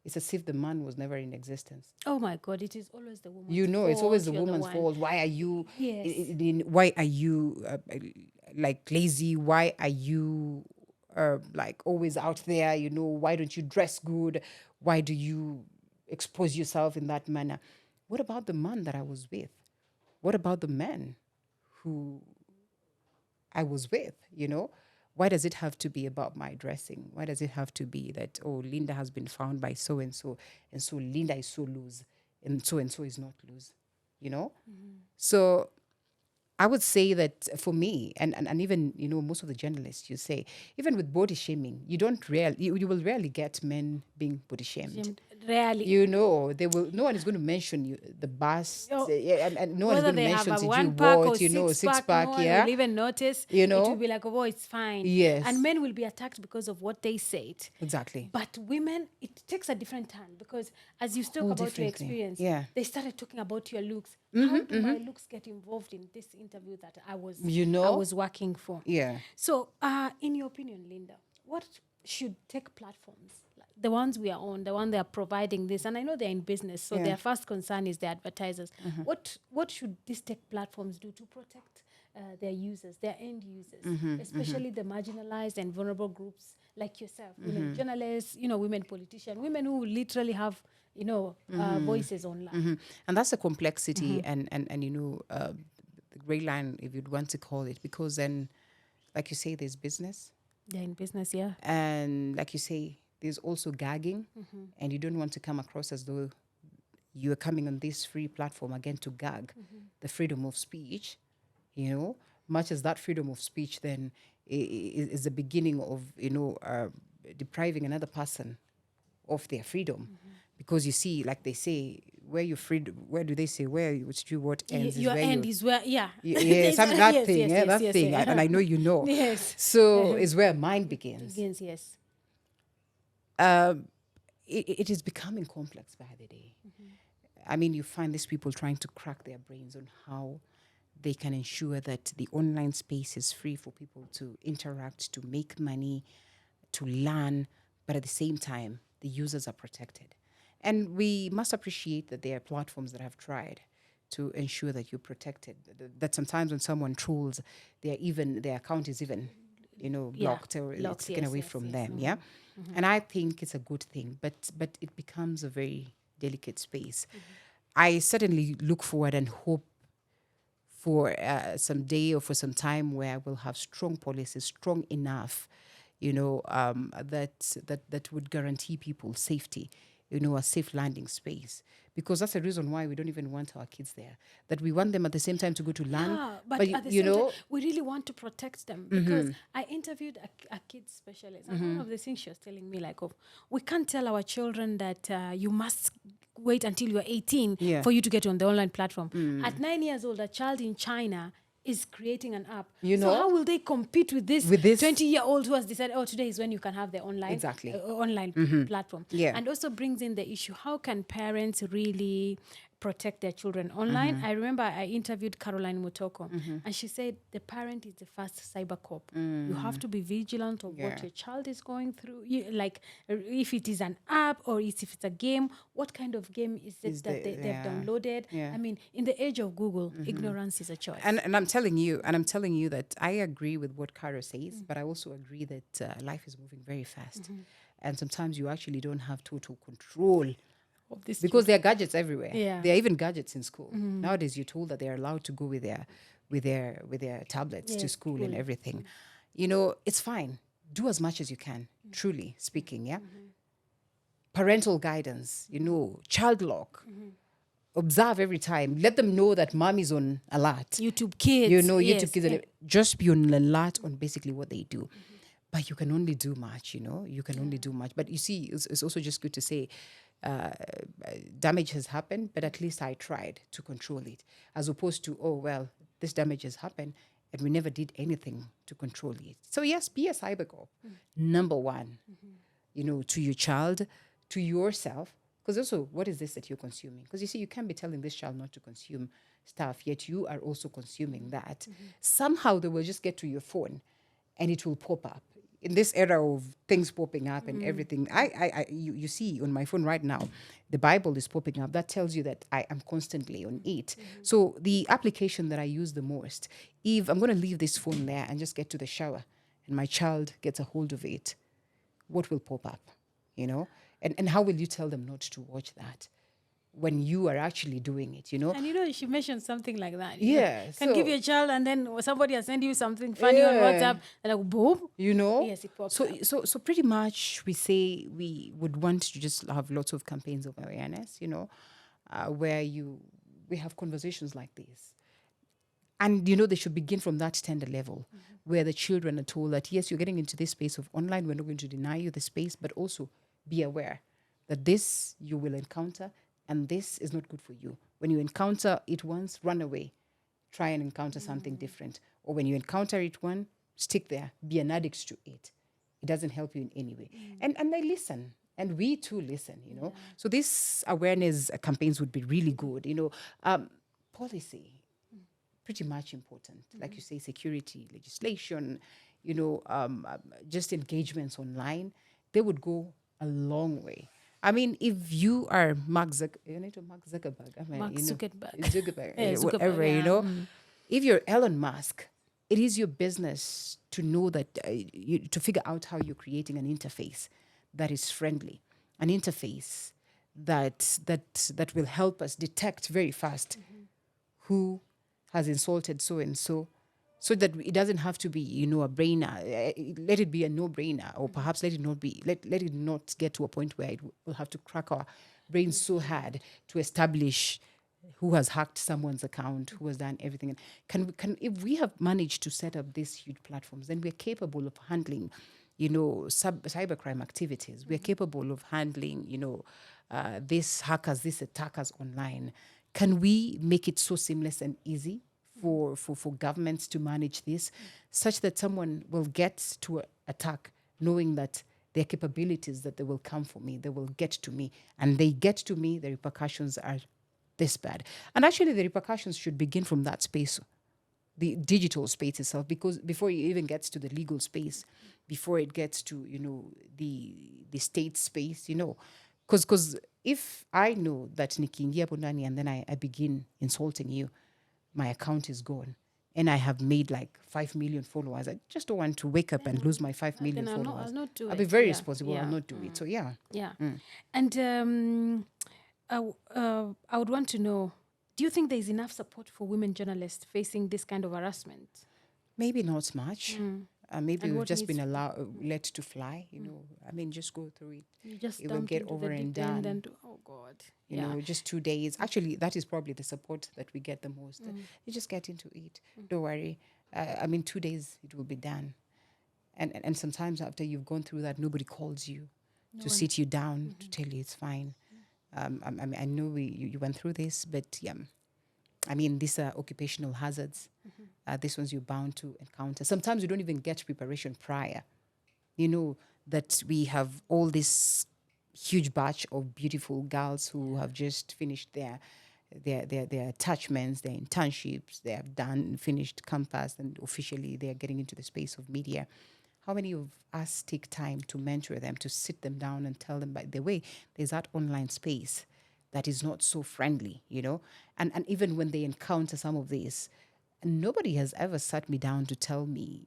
It's as if the man was never in existence. Oh my God! It is always the woman's fault. It's always the woman's fault. Why are you? Yes. Why are you like lazy? Why are you like always out there? Why don't you dress good? Why do you expose yourself in that manner? What about the man that I was with? What about the men who I was with? Why does it have to be about my dressing? Why does it have to be that, Linda has been found by so-and-so, and so Linda is so loose, and so-and-so is not loose, So I would say that for me, and even, most of the journalists, you say, even with body shaming, you will rarely get men being body shamed. Rarely. No one is going to mention you, the bust, and no one is going to mention six-pack, no one will even notice. It will be like, it's fine. Yes. And men will be attacked because of what they said. Exactly. But women, it takes a different turn, because as you talk about your experience, they started talking about your looks. How do my looks get involved in this interview that I was working for? Yeah. So, in your opinion, Linda, what should tech platforms, like the ones we are on, the one they are providing this, and I know they're in business, so their first concern is the advertisers. What should these tech platforms do to protect their users, their end users, especially the marginalized and vulnerable groups like yourself, women journalists, women politicians, women who literally have voices online. And that's a complexity and the gray line, if you'd want to call it, because then, like you say, there's business. They're in business, yeah. And like you say, there's also gagging, and you don't want to come across as though you are coming on this free platform again to gag the freedom of speech, much as that freedom of speech then is the beginning of, depriving another person of their freedom. Because you see, like they say, where do they say, where what ends your is where end is where, yeah. That thing, and I know Yes. So is where mine begins. Yes. It is becoming complex by the day. I mean, you find these people trying to crack their brains on how they can ensure that the online space is free for people to interact, to make money, to learn, but at the same time, the users are protected. And we must appreciate that there are platforms that have tried to ensure that you're protected. That sometimes when someone trolls, their account is even, blocked or it's taken away from them. Yeah, and I think it's a good thing. But it becomes a very delicate space. I certainly look forward and hope for some day or for some time where we'll have strong policies, strong enough, that would guarantee people safety, a safe landing space. Because that's the reason why we don't even want our kids there. That we want them at the same time to go to learn. Yeah, but but at the you same time, know, we really want to protect them because I interviewed a kids specialist, and one of the things she was telling me, like, we can't tell our children that you must wait until you're 18 Yeah. for you to get on the online platform. At 9 years old, a child in China is creating an app. So how will they compete with this 20-year-old who has decided, today is when you can have the online Exactly. online platform? Yeah. And also brings in the issue, how can parents really protect their children online? I remember I interviewed Caroline Mutoko, and she said the parent is the first cyber cop. You have to be vigilant of what your child is going through. Like if it is an app or if it's a game, what kind of game is it that they've downloaded? Yeah. I mean, in the age of Google, ignorance is a choice. And I'm telling you that I agree with what Caro says, but I also agree that life is moving very fast. And sometimes you actually don't have total control of this because there are gadgets everywhere. Yeah. There are even gadgets in school. Nowadays, you're told that they're allowed to go with their tablets to school and everything. It's fine. Do as much as you can, truly speaking, yeah? Parental guidance, child lock. Observe every time. Let them know that mom is on alert. YouTube kids. YouTube kids. Just be on alert on basically what they do. But you can only do much, You can only do much. But you see, it's also just good to say, damage has happened, but at least I tried to control it. As opposed to, this damage has happened, and we never did anything to control it. So yes, be a cyber cop. Number one, to your child, to yourself. Because also, what is this that you're consuming? Because you see, you can't be telling this child not to consume stuff, yet you are also consuming that. Somehow they will just get to your phone and it will pop up. In this era of things popping up and everything, you see on my phone right now, the Bible is popping up. That tells you that I am constantly on it. So the application that I use the most, if I'm going to leave this phone there and just get to the shower and my child gets a hold of it, what will pop up, And how will you tell them not to watch that when you are actually doing it, And she mentioned something like that. Yeah. Can give your child and then somebody has sent you something funny on WhatsApp and like, boom. Yes, it pops up. So pretty much we say we would want to just have lots of campaigns of awareness, where we have conversations like this. And, they should begin from that tender level where the children are told that, yes, you're getting into this space of online. We're not going to deny you the space, but also be aware that this you will encounter and this is not good for you. When you encounter it once, run away. Try and encounter something different. Or when you encounter it once, stick there. Be an addict to it. It doesn't help you in any way. And they listen. And we too listen, So these awareness campaigns would be really good, policy, pretty much important. Like you say, security, legislation, just engagements online, they would go a long way. I mean, if you are Mark Zuckerberg, whatever, if you're Elon Musk, it is your business to know that, to figure out how you're creating an interface that is friendly, an interface that will help us detect very fast who has insulted so and so that it doesn't have to be, a brainer. Let it be a no-brainer, or perhaps let it not get to a point where it will have to crack our brains so hard to establish who has hacked someone's account, who has done everything. Can if we have managed to set up these huge platforms, then we're capable of handling, cybercrime activities. We're capable of handling, these hackers, these attackers online. Can we make it so seamless and easy for governments to manage this, such that someone will get to attack knowing that their capabilities, that they will come for me, they will get to me, and they get to me, the repercussions are this bad. And actually the repercussions should begin from that space, the digital space itself, because before it even gets to the legal space, before it gets to, the state space, because if I know that nikiingia pondani and then I begin insulting you, my account is gone. And I have made like 5 million followers. I just don't want to wake up and lose my 5 million followers. I'll not do I'll it. be very responsible. I'll not do it. So, yeah. And I would want to know, do you think there is enough support for women journalists facing this kind of harassment? Maybe not much. Maybe And we've what just needs been to be? let to fly. I mean, just go through it. You just It will dumped get into over the and deep end done. and, oh God. Yeah. Just 2 days. Actually, that is probably the support that we get the most. You just get into it. Don't worry. I mean, 2 days, it will be done. And sometimes after you've gone through that, nobody calls you to one. sit you down to tell you it's fine. I mean, I know you went through this, but yeah, I mean, these are occupational hazards. These ones you're bound to encounter. Sometimes you don't even get preparation prior. You know that we have all this huge batch of beautiful girls who have just finished their attachments, their internships. They have finished campus, and officially they are getting into the space of media. How many of us take time to mentor them, to sit them down and tell them, by the way, there's that online space that is not so friendly, And even when they encounter some of this, nobody has ever sat me down to tell me,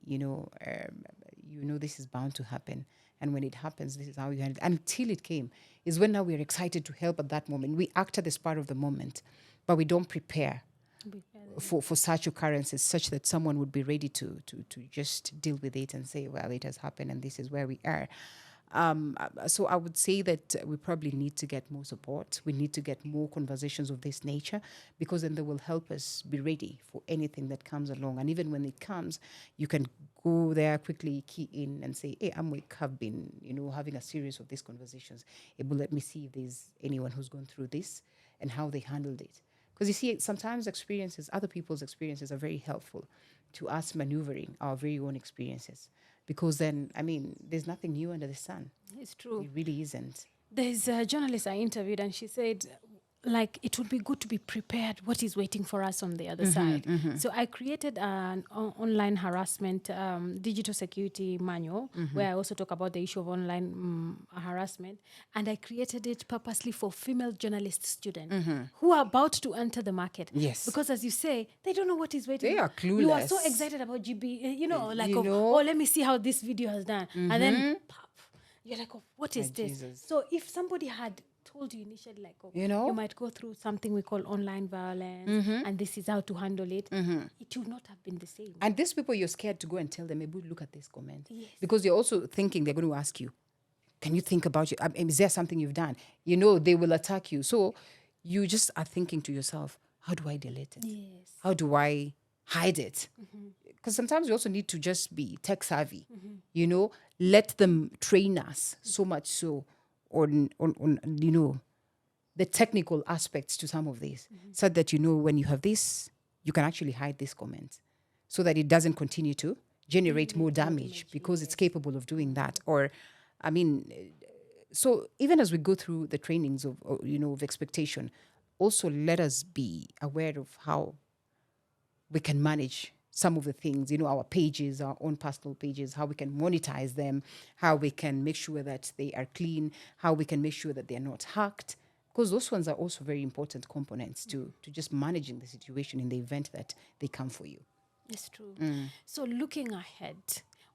this is bound to happen. And when it happens, this is how you handle it. Until it came, is when now we're excited to help at that moment. We act at the spur of the moment, but we don't prepare for such occurrences, such that someone would be ready to just deal with it and say, well, it has happened and this is where we are. So I would say that we probably need to get more support. We need to get more conversations of this nature, because then they will help us be ready for anything that comes along. And even when it comes, you can go there quickly, key in and say, hey, have been, having a series of these conversations. It will let me see if there's anyone who's gone through this and how they handled it. Because you see, sometimes other people's experiences are very helpful to us maneuvering our very own experiences. Because then, I mean, there's nothing new under the sun. It's true. It really isn't. There's a journalist I interviewed, and she said, like, it would be good to be prepared what is waiting for us on the other side. So I created an online harassment digital security manual where I also talk about the issue of online harassment, and I created it purposely for female journalist students who are about to enter the market. Yes. Because as you say, they don't know what is waiting. They are You are so clueless. excited about GB, You oh, let me see how this video has done. And then pop, you're like, oh, what is My this? Jesus. So if somebody had told you initially, like, oh, you might go through something we call online violence, and this is how to handle it, it would not have been the same. And these people, you're scared to go and tell them, maybe look at this comment. Yes. Because you're also thinking they're going to ask you, can you think about it? Is there something you've done? They will attack you. So you just are thinking to yourself, how do I delete it? Yes. How do I hide it? Because sometimes we also need to just be tech savvy, let them train us so much so on the technical aspects to some of these, so that when you have this, you can actually hide this comment so that it doesn't continue to generate more damage, because it's capable of doing that. Or, I mean, so even as we go through the trainings of expectation, also let us be aware of how we can manage some of the things, our pages, our own personal pages, how we can monetize them, how we can make sure that they are clean, how we can make sure that they're not hacked. Because those ones are also very important components to just managing the situation in the event that they come for you. It's true. So looking ahead,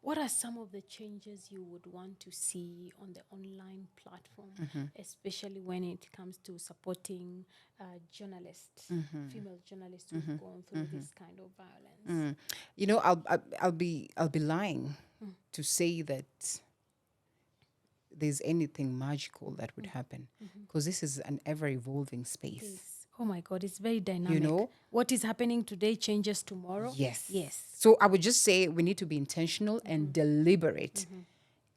what are some of the changes you would want to see on the online platform, especially when it comes to supporting journalists, female journalists who've gone through this kind of violence? I'll be lying to say that there's anything magical that would happen, because this is an ever-evolving space. Oh my God, it's very dynamic. What is happening today changes tomorrow. Yes. Yes. So I would just say we need to be intentional and deliberate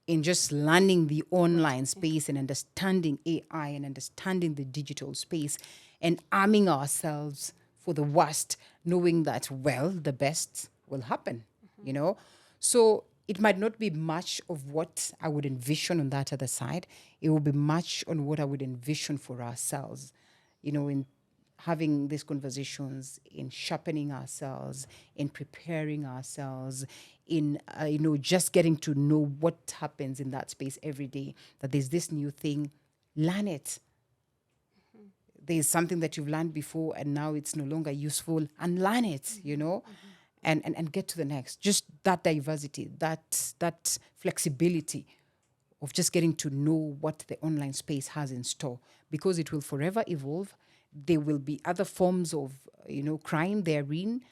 in just learning the online space and understanding AI and understanding the digital space, and arming ourselves for the worst, knowing that, well, the best will happen, So it might not be much of what I would envision on that other side. It will be much on what I would envision for ourselves, in having these conversations, in sharpening ourselves, in preparing ourselves, in just getting to know what happens in that space every day. That there's this new thing, learn it. There's something that you've learned before and now it's no longer useful, and learn it, and get to the next. Just that diversity, that flexibility of just getting to know what the online space has in store, because it will forever evolve. There will be other forms of, crime therein,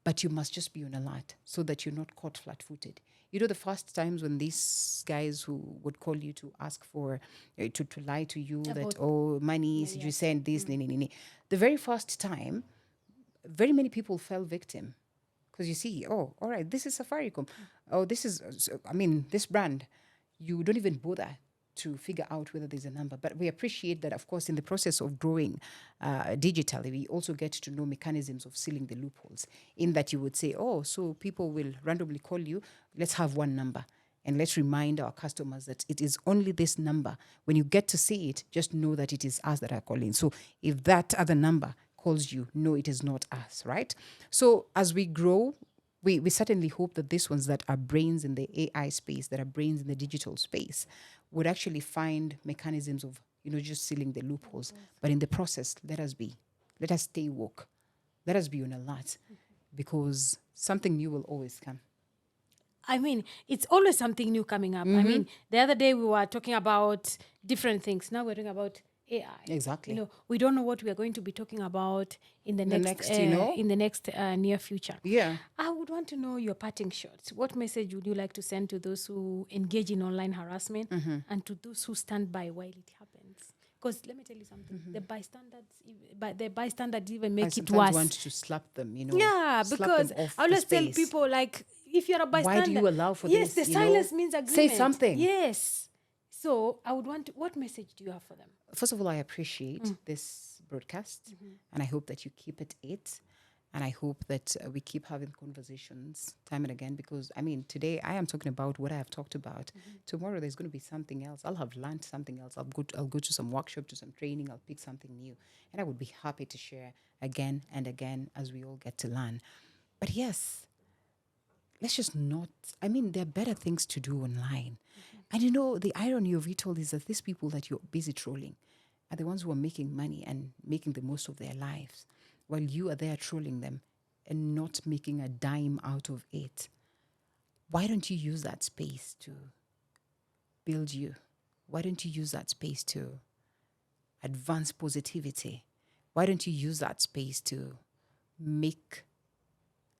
but you must just be on alert so that you're not caught flat-footed. The first times when these guys who would call you to ask for, to lie to you that, money, you send this, the very first time, very many people fell victim. Because you see, all right, this is Safaricom. This is, this brand. You don't even bother to figure out whether there's a number. But we appreciate that, of course, in the process of growing digitally, we also get to know mechanisms of sealing the loopholes, in that you would say, so people will randomly call you, let's have one number. And let's remind our customers that it is only this number. When you get to see it, just know that it is us that are calling. So if that other number calls you, no, it is not us, right? So as we grow, we certainly hope that these ones that are brains in the AI space, that are brains in the digital space, would actually find mechanisms of, just sealing the loopholes. But in the process, let us stay woke. Let us be on alert, because something new will always come. It's always something new coming up. The other day we were talking about different things. Now we're talking about AI. Exactly. We don't know what we are going to be talking about in the next near future. Yeah. I would want to know your parting shots. What message would you like to send to those who engage in online harassment and to those who stand by while it happens? Because let me tell you something, the bystanders even make it worse. I want to slap them, Yeah, because I always tell people, like, if you're a bystander, why do you allow for this? this? Yes, the silence means agreement. Say something. Yes. So I would want to, what message do you have for them? First of all, I appreciate this broadcast, and I hope that you keep it. And I hope that we keep having conversations time and again, because, today I am talking about what I have talked about. Tomorrow there's going to be something else. I'll have learned something else. I'll go to some workshop, to some training. I'll pick something new. And I would be happy to share again and again as we all get to learn. But yes, let's just not, there are better things to do online. And the irony of it all is that these people that you're busy trolling are the ones who are making money and making the most of their lives, while you are there trolling them and not making a dime out of it. Why don't you use that space to build you? Why don't you use that space to advance positivity? Why don't you use that space to make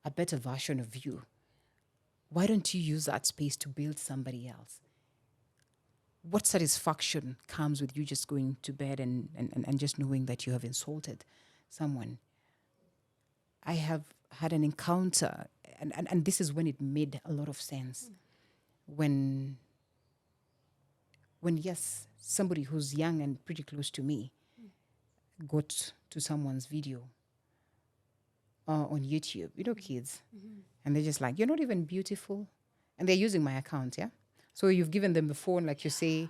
a better version of you? Why don't you use that space to build somebody else? What satisfaction comes with you just going to bed and just knowing that you have insulted someone? I have had an encounter, and this is when it made a lot of sense. When yes, somebody who's young and pretty close to me got to someone's video on YouTube, kids, and they're just like, you're not even beautiful. And they're using my account, yeah? So you've given them the phone, like you say,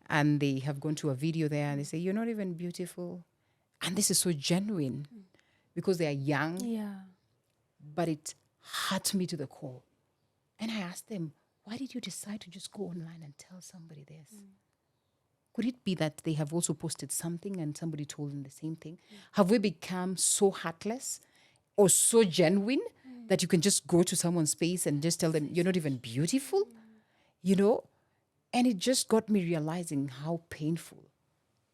and they have gone to a video there and they say, you're not even beautiful. And this is so genuine because they are young. Yeah. But it hurt me to the core. And I asked them, why did you decide to just go online and tell somebody this? Could it be that they have also posted something and somebody told them the same thing? Have we become so heartless or so genuine that you can just go to someone's space and just tell them, you're not even beautiful? And it just got me realizing how painful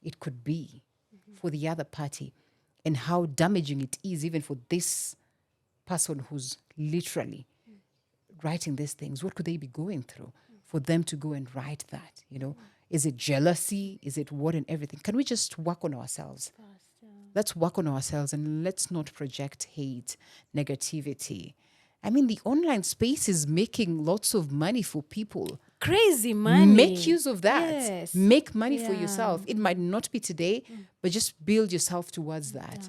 it could be for the other party and how damaging it is even for this person who's literally writing these things. What could they be going through for them to go and write that? Is it jealousy? Is it what and everything? Can we just work on ourselves? Let's work on ourselves and let's not project hate, negativity. The online space is making lots of money for people. Crazy money. Make use of that. Yes. Make money for yourself. It might not be today, but just build yourself towards that.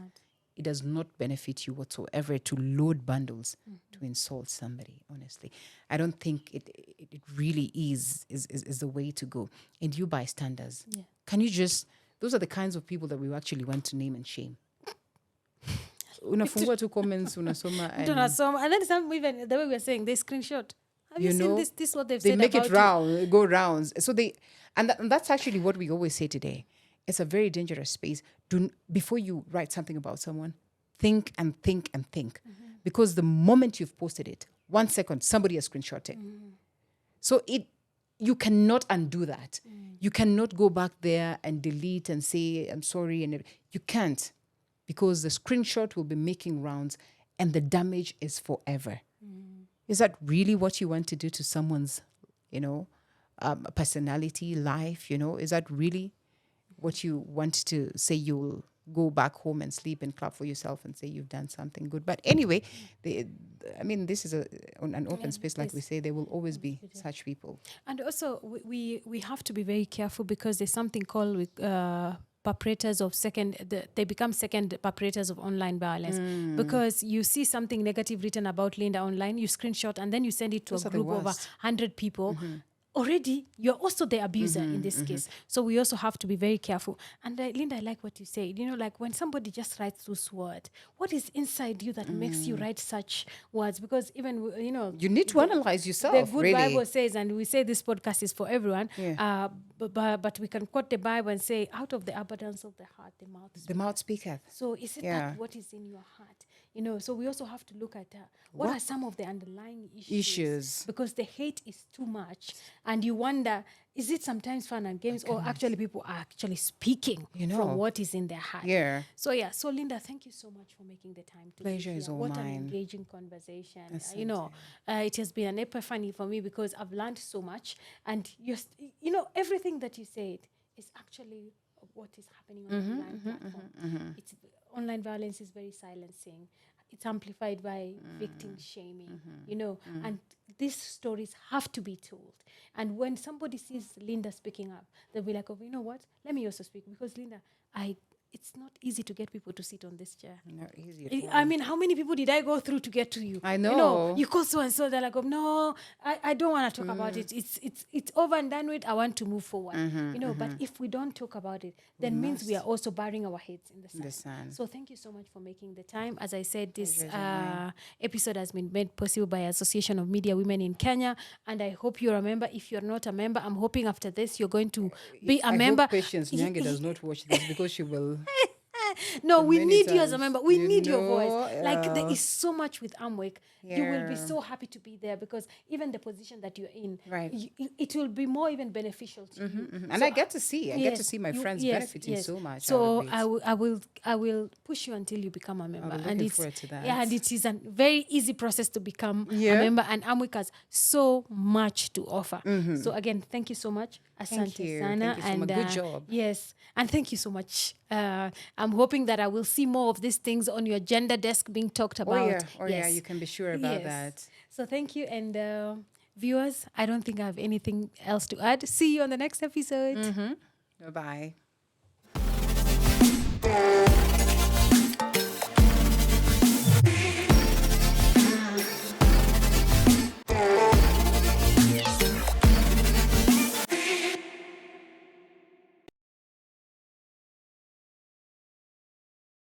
It does not benefit you whatsoever to load bundles to insult somebody, honestly. I don't think it really is the way to go. And you bystanders, can you just, those are the kinds of people that we actually want to name and shame. Unafungua tu comments, unasoma. And then some, even the way we are saying, they screenshot. Have you seen this? This is what they've they said make about it round, go rounds. So and that's actually what we always say today. It's a very dangerous space. Before you write something about someone, think and think and think. Because the moment you've posted it, 1 second, somebody has screenshot it. So you cannot undo that. You cannot go back there and delete and say, I'm sorry. And you can't, because the screenshot will be making rounds and the damage is forever. Is that really what you want to do to someone's, personality, life? Is that really what you want to say? You'll go back home and sleep and clap for yourself and say you've done something good. But anyway, this is an open space, like we say. There will always be such people. And also, we have to be very careful, because there's something called perpetrators of they become second perpetrators of online violence, because you see something negative written about Linda online, you screenshot and then you send it to a group of 100 people. Already you're also the abuser in this case. So we also have to be very careful. And Linda, I like what you said, like when somebody just writes those words, what is inside you that makes you write such words? Because even, you need to analyze yourself. The good really. Bible says, and we say this podcast is for everyone, but we can quote the Bible and say, out of the abundance of the heart, the mouth speaketh. So is it that what is in your heart? So we also have to look at what are some of the underlying issues, because the hate is too much, and you wonder, is it sometimes fun and games, or actually people are actually speaking from what is in their heart? So Linda, thank you so much for making the time to Pleasure is all what mine. An engaging conversation. It has been an epiphany for me, because I've learned so much, and everything that you said is actually what is happening on the online platform. It's online violence is very silencing. It's amplified by victim shaming, and these stories have to be told. And when somebody sees Linda speaking up, they'll be like, oh, you know what? Let me also speak, because Linda, it's not easy to get people to sit on this chair. Not easy. I mean, how many people did I go through to get to you? I know. You call so and so, they're like, oh, no, I don't want to talk about it. It's over and done with. I want to move forward. But if we don't talk about it, then means we are also burying our heads in the sand. So thank you so much for making the time. As I said, this episode has been made possible by Association of Media Women in Kenya, and I hope you're a member. If you're not a member, I'm hoping after this you're going to be a member. I hope Patience Nyange does not watch this, because she will. No, we need you as a member. We need your voice. Like, there is so much with Amwek. You will be so happy to be there, because even the position that you're in, it will be more even beneficial to you. And I get to see. I get to see my friends benefiting so much. So I will push you until you become a member. I'm looking forward to that. Yeah, and it is a very easy process to become a member. And Amwek has so much to offer. So again, thank you so much. Asante sana. Thank you so much. Good job. Yes, and thank you so much. I'm hoping that I will see more of these things on your gender desk being talked about. Yeah, you can be sure about that. So thank you. And viewers, I don't think I have anything else to add. See you on the next episode. Bye-bye.